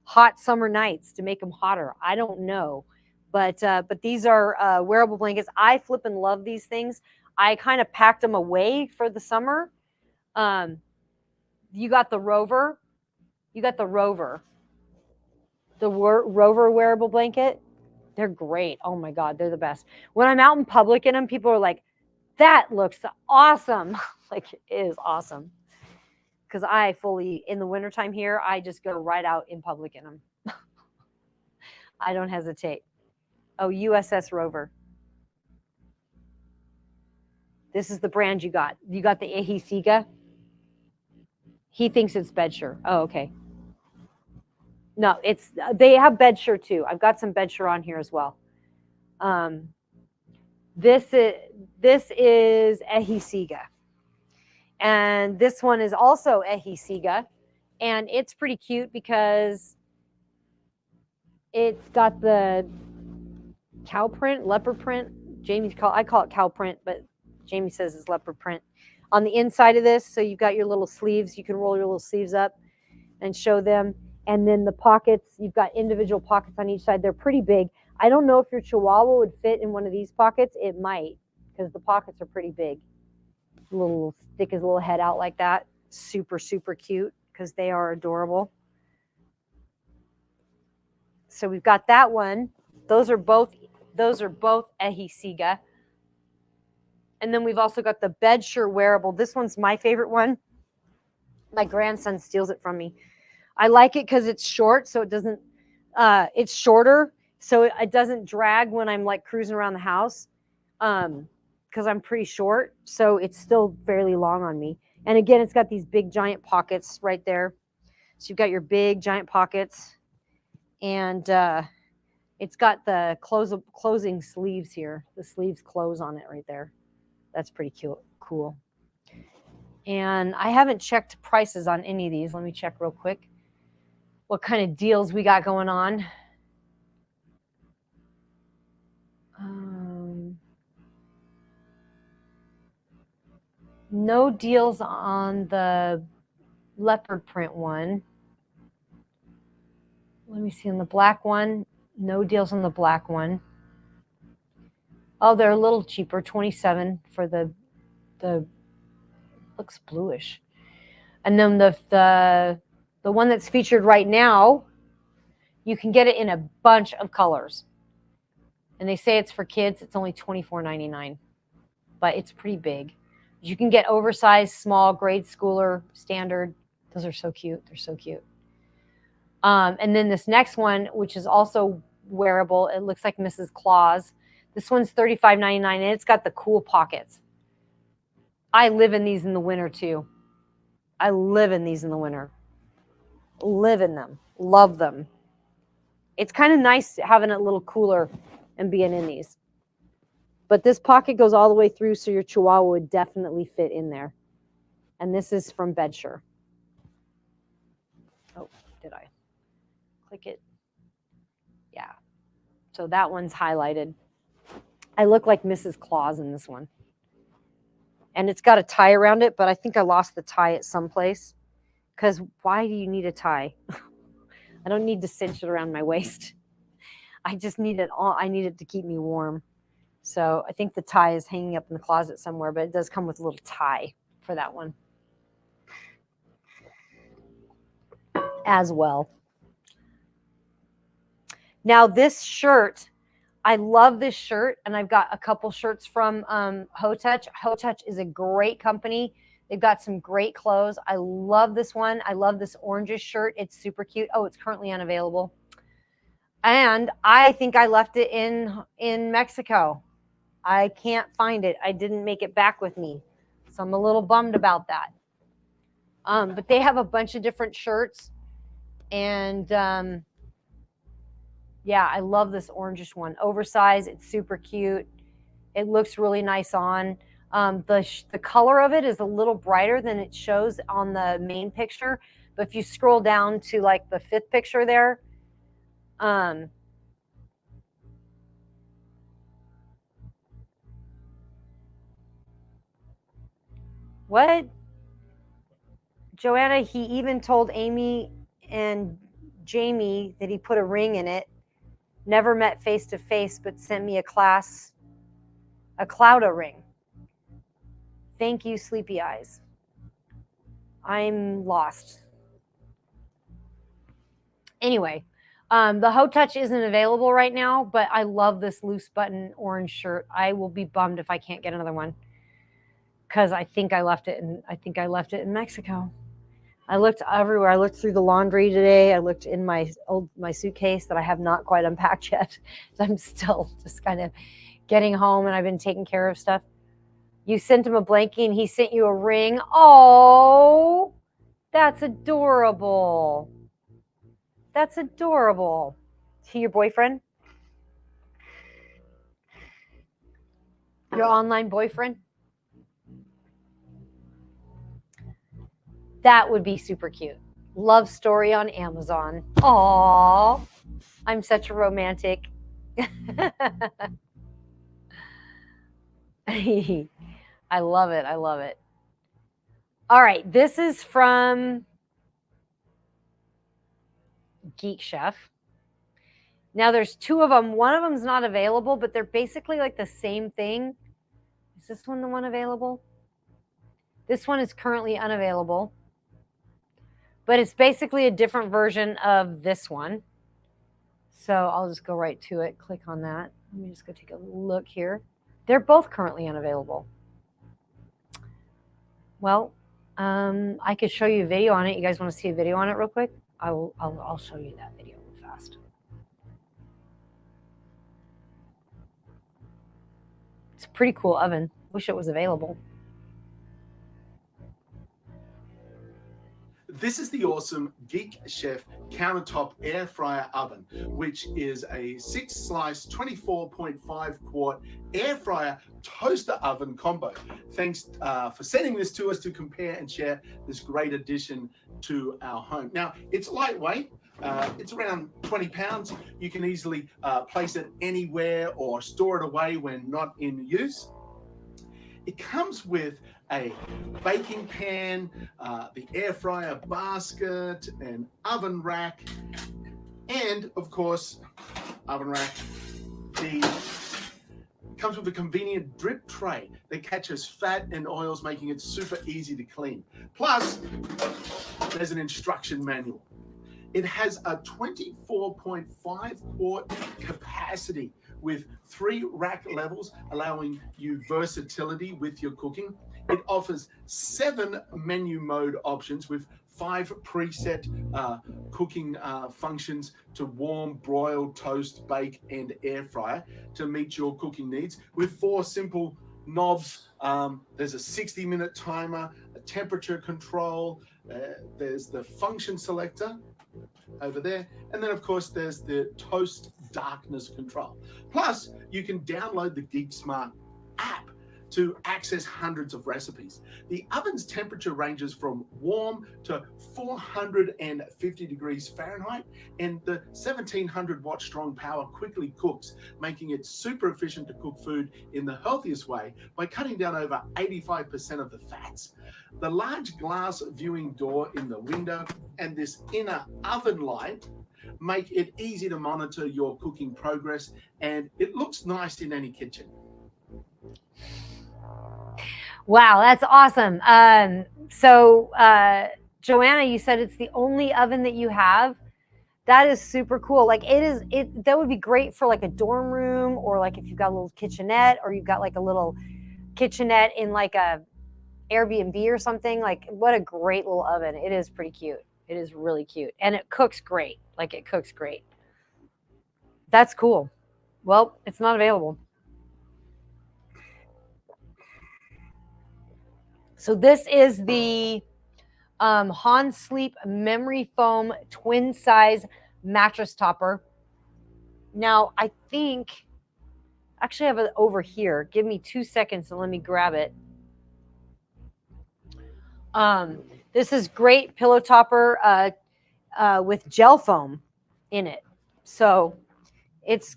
hot summer nights to make them hotter. I don't know, but these are wearable blankets. I flip and love these things. I kind of packed them away for the summer. You got the Rover. The Rover wearable blanket. They're great. Oh my God, they're the best. When I'm out in public in them, people are like, that looks awesome. Like, it is awesome. Because in the wintertime here, I just go right out in public in them. I don't hesitate. Oh, USS Rover. This is the brand you got. You got the Ehisiga. He thinks it's Bedshore. Oh, okay. No, they have bedsure too. I've got some bedsure on here as well. This is Ehisiga, and this one is also Ehisiga, and it's pretty cute because it's got the cow print, leopard print. I call it cow print, but Jamie says it's leopard print on the inside of this. So you've got your little sleeves. You can roll your little sleeves up and show them. And then the pockets, you've got individual pockets on each side. They're pretty big. I don't know if your Chihuahua would fit in one of these pockets. It might, because the pockets are pretty big. Stick his little head out like that. Super, super cute because they are adorable. So we've got that one. Those are both Ehisiga. And then we've also got the bedsure wearable. This one's my favorite one. My grandson steals it from me. I like it because it's short, so it doesn't, it's shorter, so it doesn't drag when I'm like cruising around the house, because I'm pretty short, so it's still fairly long on me. And again, it's got these big giant pockets right there. So you've got your big giant pockets, and it's got the closing sleeves here. The sleeves close on it right there. That's pretty cute, cool. And I haven't checked prices on any of these. Let me check real quick what kind of deals we got going on. No deals on the leopard print one. Let me see on the black one. No deals on the black one. Oh, they're a little cheaper, $27 for the looks bluish. And then the one that's featured right now, you can get it in a bunch of colors. And they say it's for kids. It's only $24.99, but it's pretty big. You can get oversized, small, grade schooler, standard. Those are so cute. They're so cute. And then this next one, which is also wearable, it looks like Mrs. Claus. This one's $35.99, and it's got the cool pockets. I live in these in the winter too. I live in these in the winter. Live in them. Love them. It's kind of nice having it a little cooler and being in these. But this pocket goes all the way through, so your Chihuahua would definitely fit in there. And this is from Bedsure. Oh, did I click it? Yeah. So that one's highlighted. I look like Mrs. Claus in this one. And it's got a tie around it, but I think I lost the tie at some place. Because why do you need a tie? I don't need to cinch it around my waist. I just need it all. I need it to keep me warm. So I think the tie is hanging up in the closet somewhere, but it does come with a little tie for that one as well. Now this shirt, I love this shirt, and I've got a couple shirts from Hotouch. Hotouch is a great company. They've got some great clothes. I love this one. I love this orangish shirt. It's super cute. Oh, it's currently unavailable. And I think I left it in Mexico. I can't find it. I didn't make it back with me. So I'm a little bummed about that. But they have a bunch of different shirts. And yeah, I love this orangish one. Oversized. It's super cute. It looks really nice on. The color of it is a little brighter than it shows on the main picture. But if you scroll down to like the 5th picture there, what? Joanna, he even told Amy and Jamie that he put a ring in it. Never met face to face, but sent me a Clouda ring. Thank you, Sleepy Eyes. I'm lost. Anyway, the Hotouch isn't available right now, but I love this loose button orange shirt. I will be bummed if I can't get another one because I think I left it in Mexico. I looked everywhere. I looked through the laundry today. I looked in my suitcase that I have not quite unpacked yet. I'm still just kind of getting home, and I've been taking care of stuff. You sent him a blankie, and he sent you a ring. Oh, that's adorable. That's adorable. Is he your boyfriend? Your online boyfriend? That would be super cute. Love story on Amazon. Aww. I'm such a romantic. I love it. I love it. All right. This is from Geek Chef. Now there's two of them. One of them's not available, but they're basically like the same thing. Is this one the one available? This one is currently unavailable, but it's basically a different version of this one. So I'll just go right to it. Click on that. Let me just go take a look here. They're both currently unavailable. Well, I could show you a video on it. You guys want to see a video on it real quick? I'll show you that video real fast. It's a pretty cool oven. Wish it was available. This is the awesome Geek Chef countertop air fryer oven, which is a 6-slice 24.5 quart air fryer toaster oven combo. Thanks for sending this to us to compare and share this great addition to our home. Now, it's lightweight. It's around 20 pounds. You can easily place it anywhere or store it away when not in use. It comes with a baking pan, the air fryer basket, an oven rack, and of course, oven rack. It comes with a convenient drip tray that catches fat and oils, making it super easy to clean. Plus, there's an instruction manual. It has a 24.5 quart capacity with 3 rack levels, allowing you versatility with your cooking. It offers 7 menu mode options with 5 preset cooking functions to warm, broil, toast, bake, and air fry to meet your cooking needs. With 4 simple knobs, there's a 60-minute timer, a temperature control, there's the function selector over there, and then of course there's the toast darkness control. Plus, you can download the Geek Smart app to access hundreds of recipes. The oven's temperature ranges from warm to 450 degrees Fahrenheit, and the 1700 watt strong power quickly cooks, making it super efficient to cook food in the healthiest way by cutting down over 85% of the fats. The large glass viewing door in the window and this inner oven light make it easy to monitor your cooking progress, and it looks nice in any kitchen. Wow, that's awesome. So Joanna, you said it's the only oven that you have. That is super cool. Like that would be great for like a dorm room, or like if you've got a little kitchenette, or you've got like a little kitchenette in like a Airbnb or something. Like, what a great little oven. It is pretty cute. It is really cute. And it cooks great. Like, it cooks great. That's cool. Well, it's not available. So this is the Han Sleep Memory Foam Twin Size Mattress Topper. Now, I think, actually I have it over here. Give me 2 seconds and let me grab it. This is great pillow topper with gel foam in it. So it's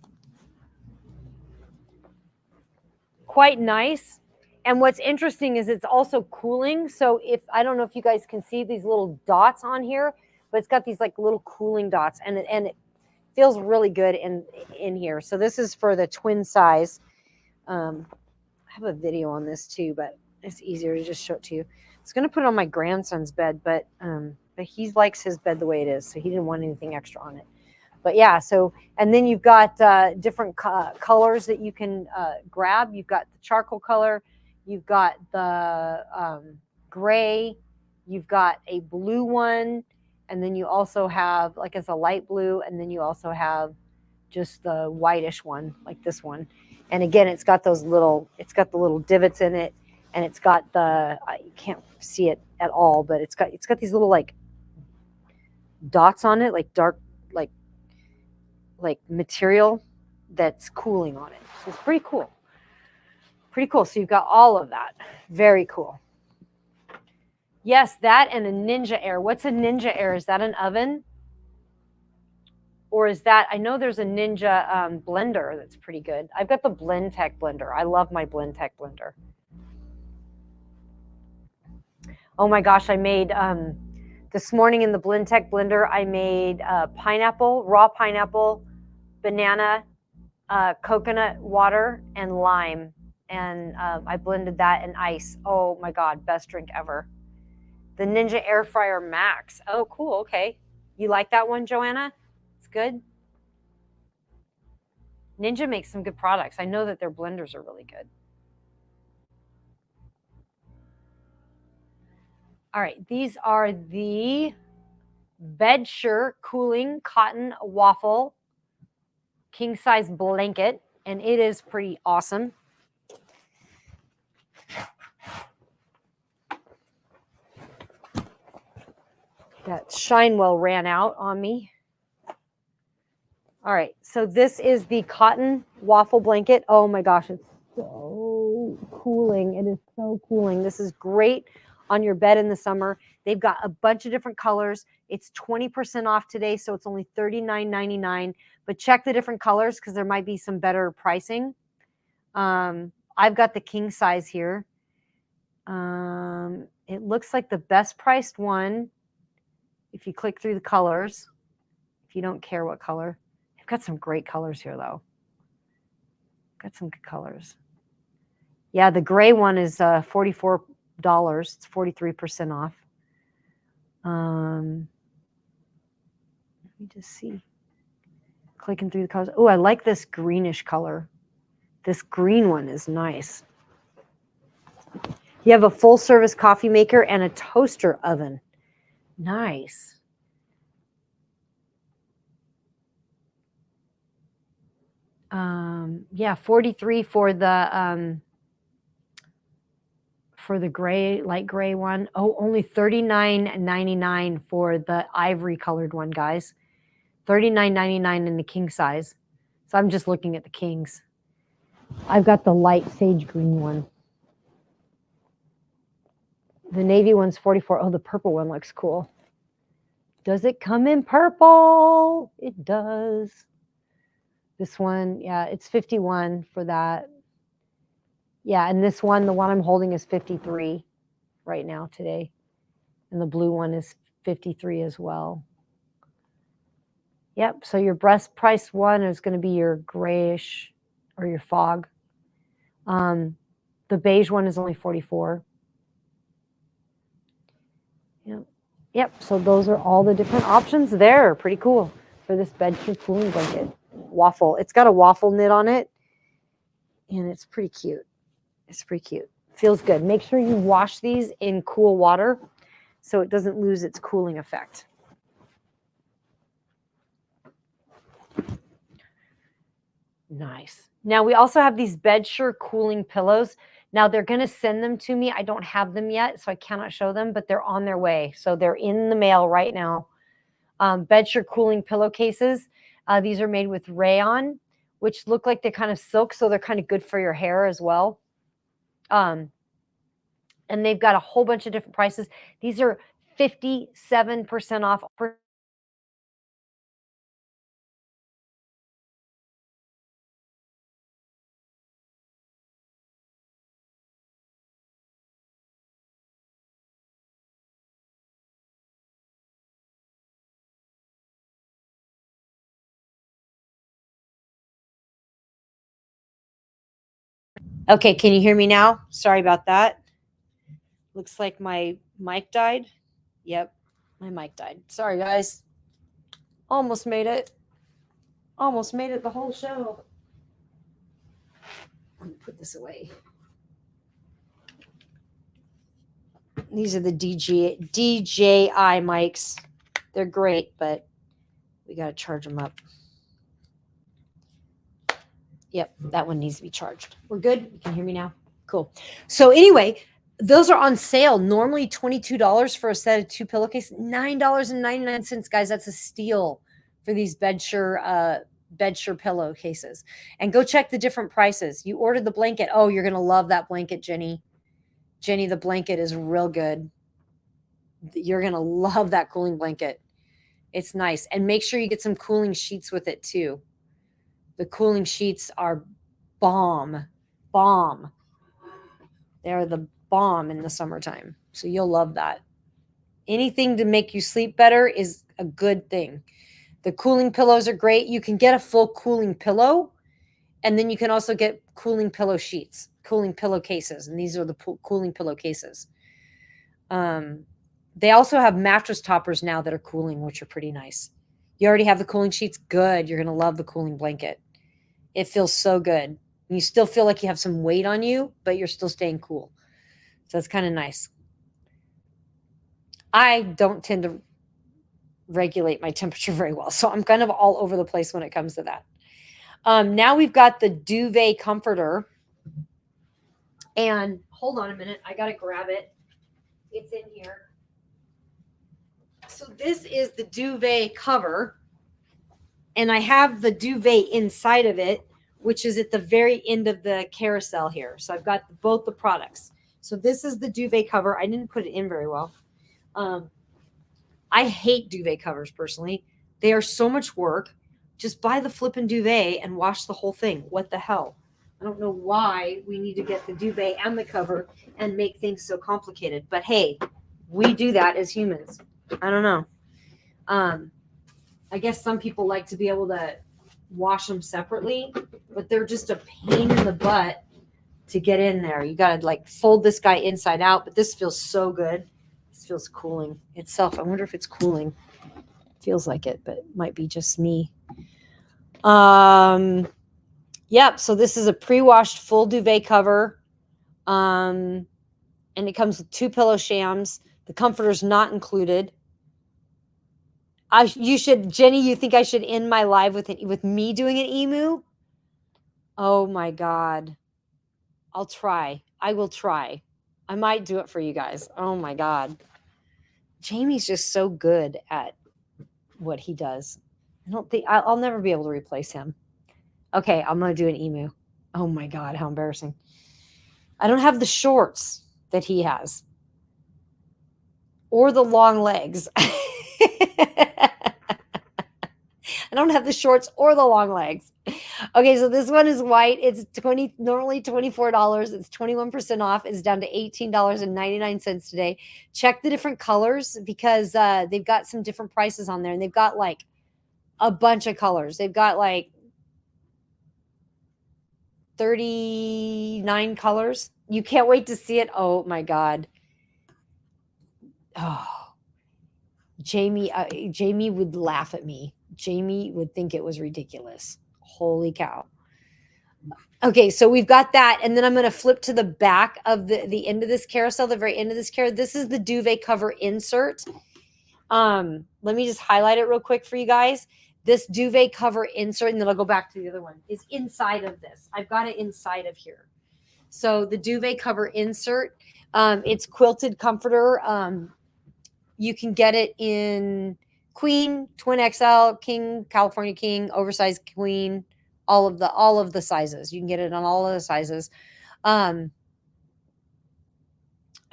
quite nice. And what's interesting is it's also cooling. So I don't know if you guys can see these little dots on here, but it's got these like little cooling dots, and it feels really good in here. So this is for the twin size. I have a video on this too, but it's easier to just show it to you. I was going to put it on my grandson's bed, but he likes his bed the way it is, so he didn't want anything extra on it. But yeah, so, and then you've got different colors that you can grab. You've got the charcoal color, you've got the gray, you've got a blue one, and then you also have, like, it's a light blue, and then you also have just the whitish one, like this one. And again, it's got the little divots in it, and it's got you can't see it at all, but it's got these little like dots on it, like dark like material that's cooling on it. So it's pretty cool. Pretty cool. So you've got all of that. Very cool. Yes, that and a Ninja Air. What's a Ninja Air? Is that an oven? Or is that, I know there's a Ninja blender that's pretty good. I've got the Blendtec blender. I love my Blendtec blender. Oh my gosh, I made, this morning in the Blendtec blender, I made pineapple, raw pineapple, banana, coconut water, and lime. And I blended that in ice. Oh my God, best drink ever. The Ninja Air Fryer Max. Oh, cool. Okay. You like that one, Joanna? It's good. Ninja makes some good products. I know that their blenders are really good. All right. These are the Bedsure Cooling Cotton Waffle King Size Blanket, and it is pretty awesome. That Shinewell ran out on me. All right, so this is the cotton waffle blanket. Oh my gosh, it's so cooling. It is so cooling. This is great on your bed in the summer. They've got a bunch of different colors. It's 20% off today, so it's only $39.99. But check the different colors because there might be some better pricing. I've got the king size here. It looks like the best priced one, if you click through the colors, if you don't care what color. I've got some great colors here, though. Got some good colors. Yeah, the gray one is $44. It's 43% off. Let me just see. Clicking through the colors. Oh, I like this greenish color. This green one is nice. You have a full-service coffee maker and a toaster oven. Nice. Yeah, 43 for the gray, light gray one. Oh, only $39.99 for the ivory colored one, guys. $39.99 in the king size. So I'm just looking at the kings. I've got the light sage green one. The navy one's 44. Oh, the purple one looks cool. Does it come in purple? It does. This one, yeah, it's 51 for that. Yeah, and this one, the one I'm holding is 53 right now today. And the blue one is 53 as well. Yep, so your best price one is going to be your grayish or your fog. The beige one is only 44. Yep, so those are all the different options there. Pretty cool for this Bedsure cooling blanket. Waffle. It's got a waffle knit on it, and it's pretty cute. It's pretty cute. Feels good. Make sure you wash these in cool water so it doesn't lose its cooling effect. Nice. Now we also have these Bedsure cooling pillows. Now they're going to send them to me. I don't have them yet, so I cannot show them, but they're on their way. So they're in the mail right now. Bedsure cooling pillowcases. These are made with rayon, which look like they're kind of silk, so they're kind of good for your hair as well. And they've got a whole bunch of different prices. These are 57% off. Okay, can you hear me now? Sorry about that. Looks like my mic died. Yep, my mic died. Sorry, guys. Almost made it. Almost made it the whole show. Let me put this away. These are the DJI mics. They're great, but we got to charge them up. Yep, that one needs to be charged. We're good? You can hear me now? Cool. So anyway, those are on sale. Normally $22 for a set of 2 pillowcases. $9.99, guys. That's a steal for these Bedsure bedsure pillowcases. And go check the different prices. You ordered the blanket. Oh, you're going to love that blanket, Jenny. Jenny, the blanket is real good. You're going to love that cooling blanket. It's nice. And make sure you get some cooling sheets with it too. The cooling sheets are bomb. They're the bomb in the summertime. So you'll love that. Anything to make you sleep better is a good thing. The cooling pillows are great. You can get a full cooling pillow, and then you can also get cooling pillow sheets, cooling pillowcases, and these are the cooling pillowcases. They also have mattress toppers now that are cooling, which are pretty nice. You already have the cooling sheets? Good. You're going to love the cooling blanket. It feels so good. You still feel like you have some weight on you, but you're still staying cool. So it's kind of nice. I don't tend to regulate my temperature very well, so I'm kind of all over the place when it comes to that. Now we've got the duvet comforter. And hold on a minute. I got to grab it. It's in here. So this is the duvet cover. And I have the duvet inside of it, which is at the very end of the carousel here. So I've got both the products. So this is the duvet cover. I didn't put it in very well. I hate duvet covers personally. They are so much work. Just buy the flippin' duvet and wash the whole thing. What the hell? I don't know why we need to get the duvet and the cover and make things so complicated. But hey, we do that as humans. I don't know. I guess some people like to be able to wash them separately, but they're just a pain in the butt to get in there. You got to like fold this guy inside out, but this feels so good. This feels cooling itself. I wonder if it's cooling. It feels like it, but it might be just me. Yep. So this is a pre-washed full duvet cover. And it comes with 2 pillow shams. The comforter's not included. You should, Jenny, you think I should end my live with me doing an emu? Oh my God. I'll try. I will try. I might do it for you guys. Oh my God. Jamie's just so good at what he does. I don't think I'll never be able to replace him. Okay, I'm going to do an emu. Oh my God, how embarrassing. I don't have the shorts that he has or the long legs. I don't have the shorts or the long legs. Okay, so this one is white. It's normally $24. It's 21% off. It's down to $18.99 today. Check the different colors because they've got some different prices on there, and they've got like a bunch of colors. They've got like 39 colors. You can't wait to see it. Oh my God. Oh, Jamie would laugh at me. Jamie would think it was ridiculous. Holy cow. Okay, so we've got that. And then I'm going to flip to the back of the end of this carousel, the very end of this carousel. This is the duvet cover insert. Let me just highlight it real quick for you guys. This duvet cover insert, and then I'll go back to the other one, is inside of this. I've got it inside of here. So the duvet cover insert, it's quilted comforter. You can get it in queen, twin XL, king, California king, oversized queen, all of the sizes. You can get it on all of the sizes. I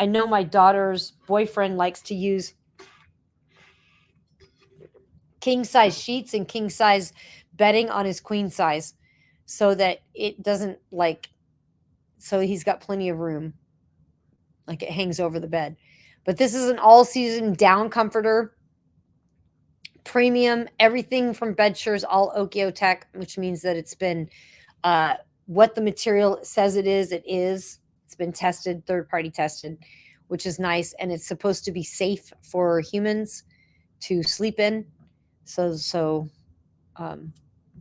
know my daughter's boyfriend likes to use king size sheets and king size bedding on his queen size so that it doesn't so he's got plenty of room. Like it hangs over the bed. But this is an all season down comforter. Premium, everything from Bedsure's all Okiotech, which means that it's been what the material says it is. It is. It's been tested, third-party tested, which is nice. And it's supposed to be safe for humans to sleep in.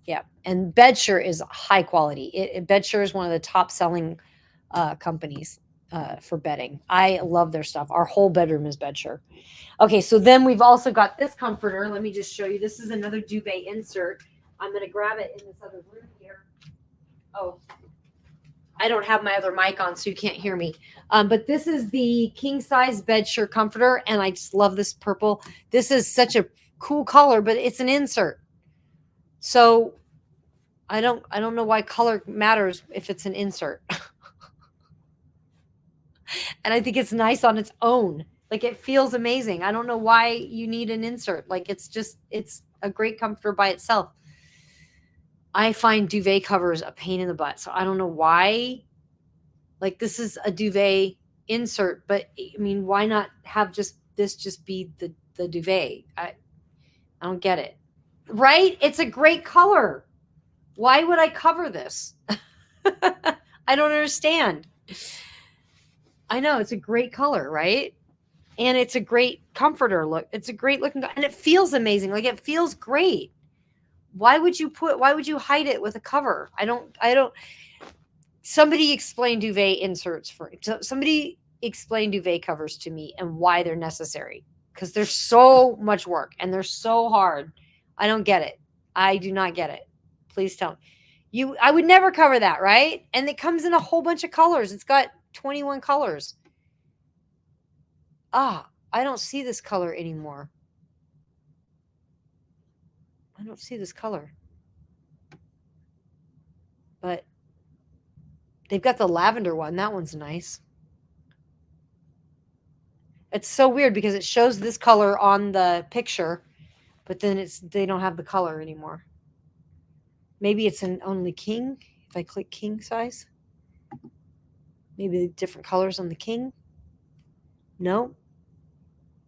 Yeah. And Bedsure is high quality. Bedsure is one of the top selling companies for bedding. I love their stuff. Our whole bedroom is Bedsure. Okay, so then we've also got this comforter. Let me just show you. This is another duvet insert. I'm going to grab it in this other room here. Oh, I don't have my other mic on, so you can't hear me. But this is the king size Bedsure comforter, and I just love this purple. This is such a cool color, but it's an insert. So I don't know why color matters if it's an insert. And I think it's nice on its own. Like it feels amazing. I don't know why you need an insert. Like it's a great comforter by itself. I find duvet covers a pain in the butt. So I don't know why. Like this is a duvet insert, but I mean, why not have this just be the duvet? I don't get it. Right? It's a great color. Why would I cover this? I don't understand. I know it's a great color, right? And it's a great comforter look. It's a great looking, and it feels amazing. Like it feels great. Why would you hide it with a cover? I don't, somebody explain duvet inserts somebody explain duvet covers to me and why they're necessary. Because they're so much work and they're so hard. I don't get it. I do not get it. Please tell me. I would never cover that, right? And it comes in a whole bunch of colors. It's got 21 colors. I don't see this color anymore. I don't see this color. But they've got the lavender one. That one's nice. It's so weird because it shows this color on the picture, but then they don't have the color anymore. Maybe it's an only king. If I click king size, maybe different colors on the king. No,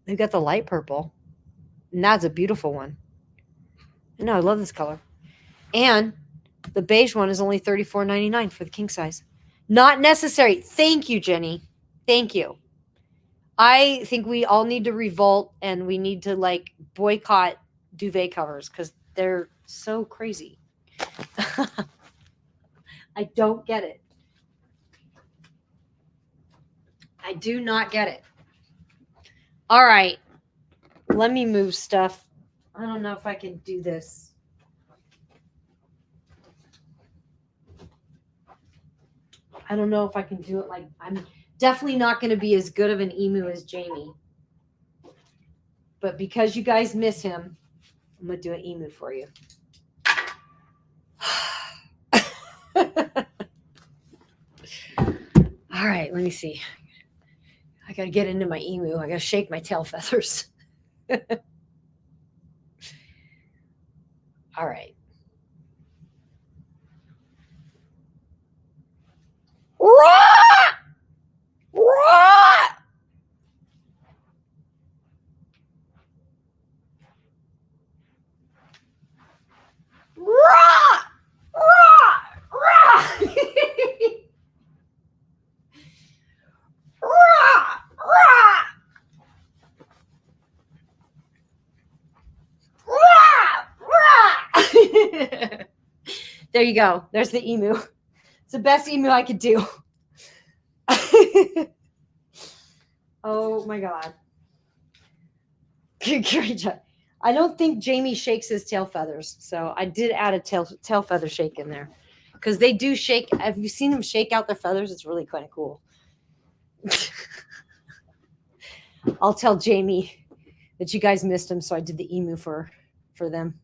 they've got the light purple, and that's a beautiful one. I know, I love this color. And the beige one is only $34.99 for the king size. Not necessary. Thank you, Jenny. Thank you. I think we all need to revolt and we need to like boycott duvet covers because they're so crazy. I don't get it. I do not get it. All right. Let me move stuff. I don't know if I can do this. I don't know if I can do it like I'm definitely not going to be as good of an emu as Jamie. But because you guys miss him, I'm going to do an emu for you. All right, let me see. I got to get into my emu. I got to shake my tail feathers. All right. There you go. There's the emu. It's the best emu I could do. Oh my God. Great job. I don't think Jamie shakes his tail feathers. So I did add a tail feather shake in there. Because they do shake. Have you seen them shake out their feathers? It's really kind of cool. I'll tell Jamie that you guys missed him, so I did the emu for them.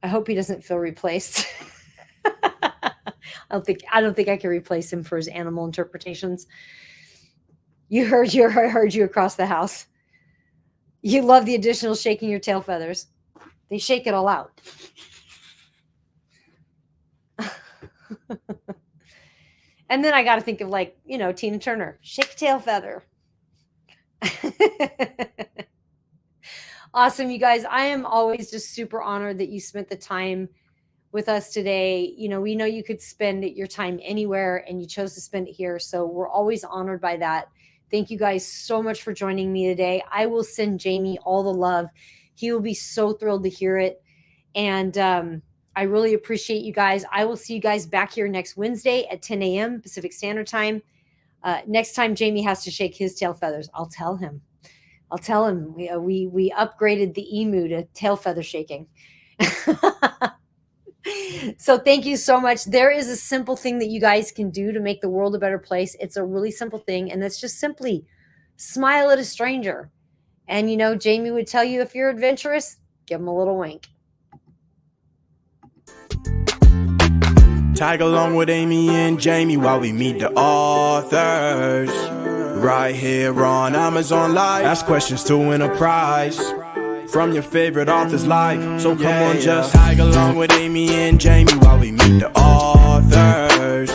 I hope he doesn't feel replaced. I don't think I can replace him for his animal interpretations. I heard you across the house. You love the additional shaking your tail feathers. They shake it all out. And then I got to think of like, Tina Turner, shake tail feather. Awesome, you guys. I am always just super honored that you spent the time with us today. We know you could spend your time anywhere and you chose to spend it here. So we're always honored by that. Thank you guys so much for joining me today. I will send Jamie all the love. He will be so thrilled to hear it. And I really appreciate you guys. I will see you guys back here next Wednesday at 10 a.m. Pacific Standard Time. Next time Jamie has to shake his tail feathers, I'll tell him. We upgraded the emu to tail feather shaking. So thank you so much. There is a simple thing that you guys can do to make the world a better place. It's a really simple thing. And that's just simply smile at a stranger. And, Jamie would tell you, if you're adventurous, give them a little wink. Tag along with Amy and Jamie while we meet the authors. Right here on Amazon Live. Ask questions to win a prize from your favorite author's life. So come on, just tag along with Amy and Jamie while we meet the authors.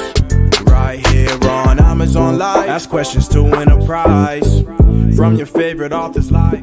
Right here on Amazon Live. Ask questions to win a prize from your favorite author's life.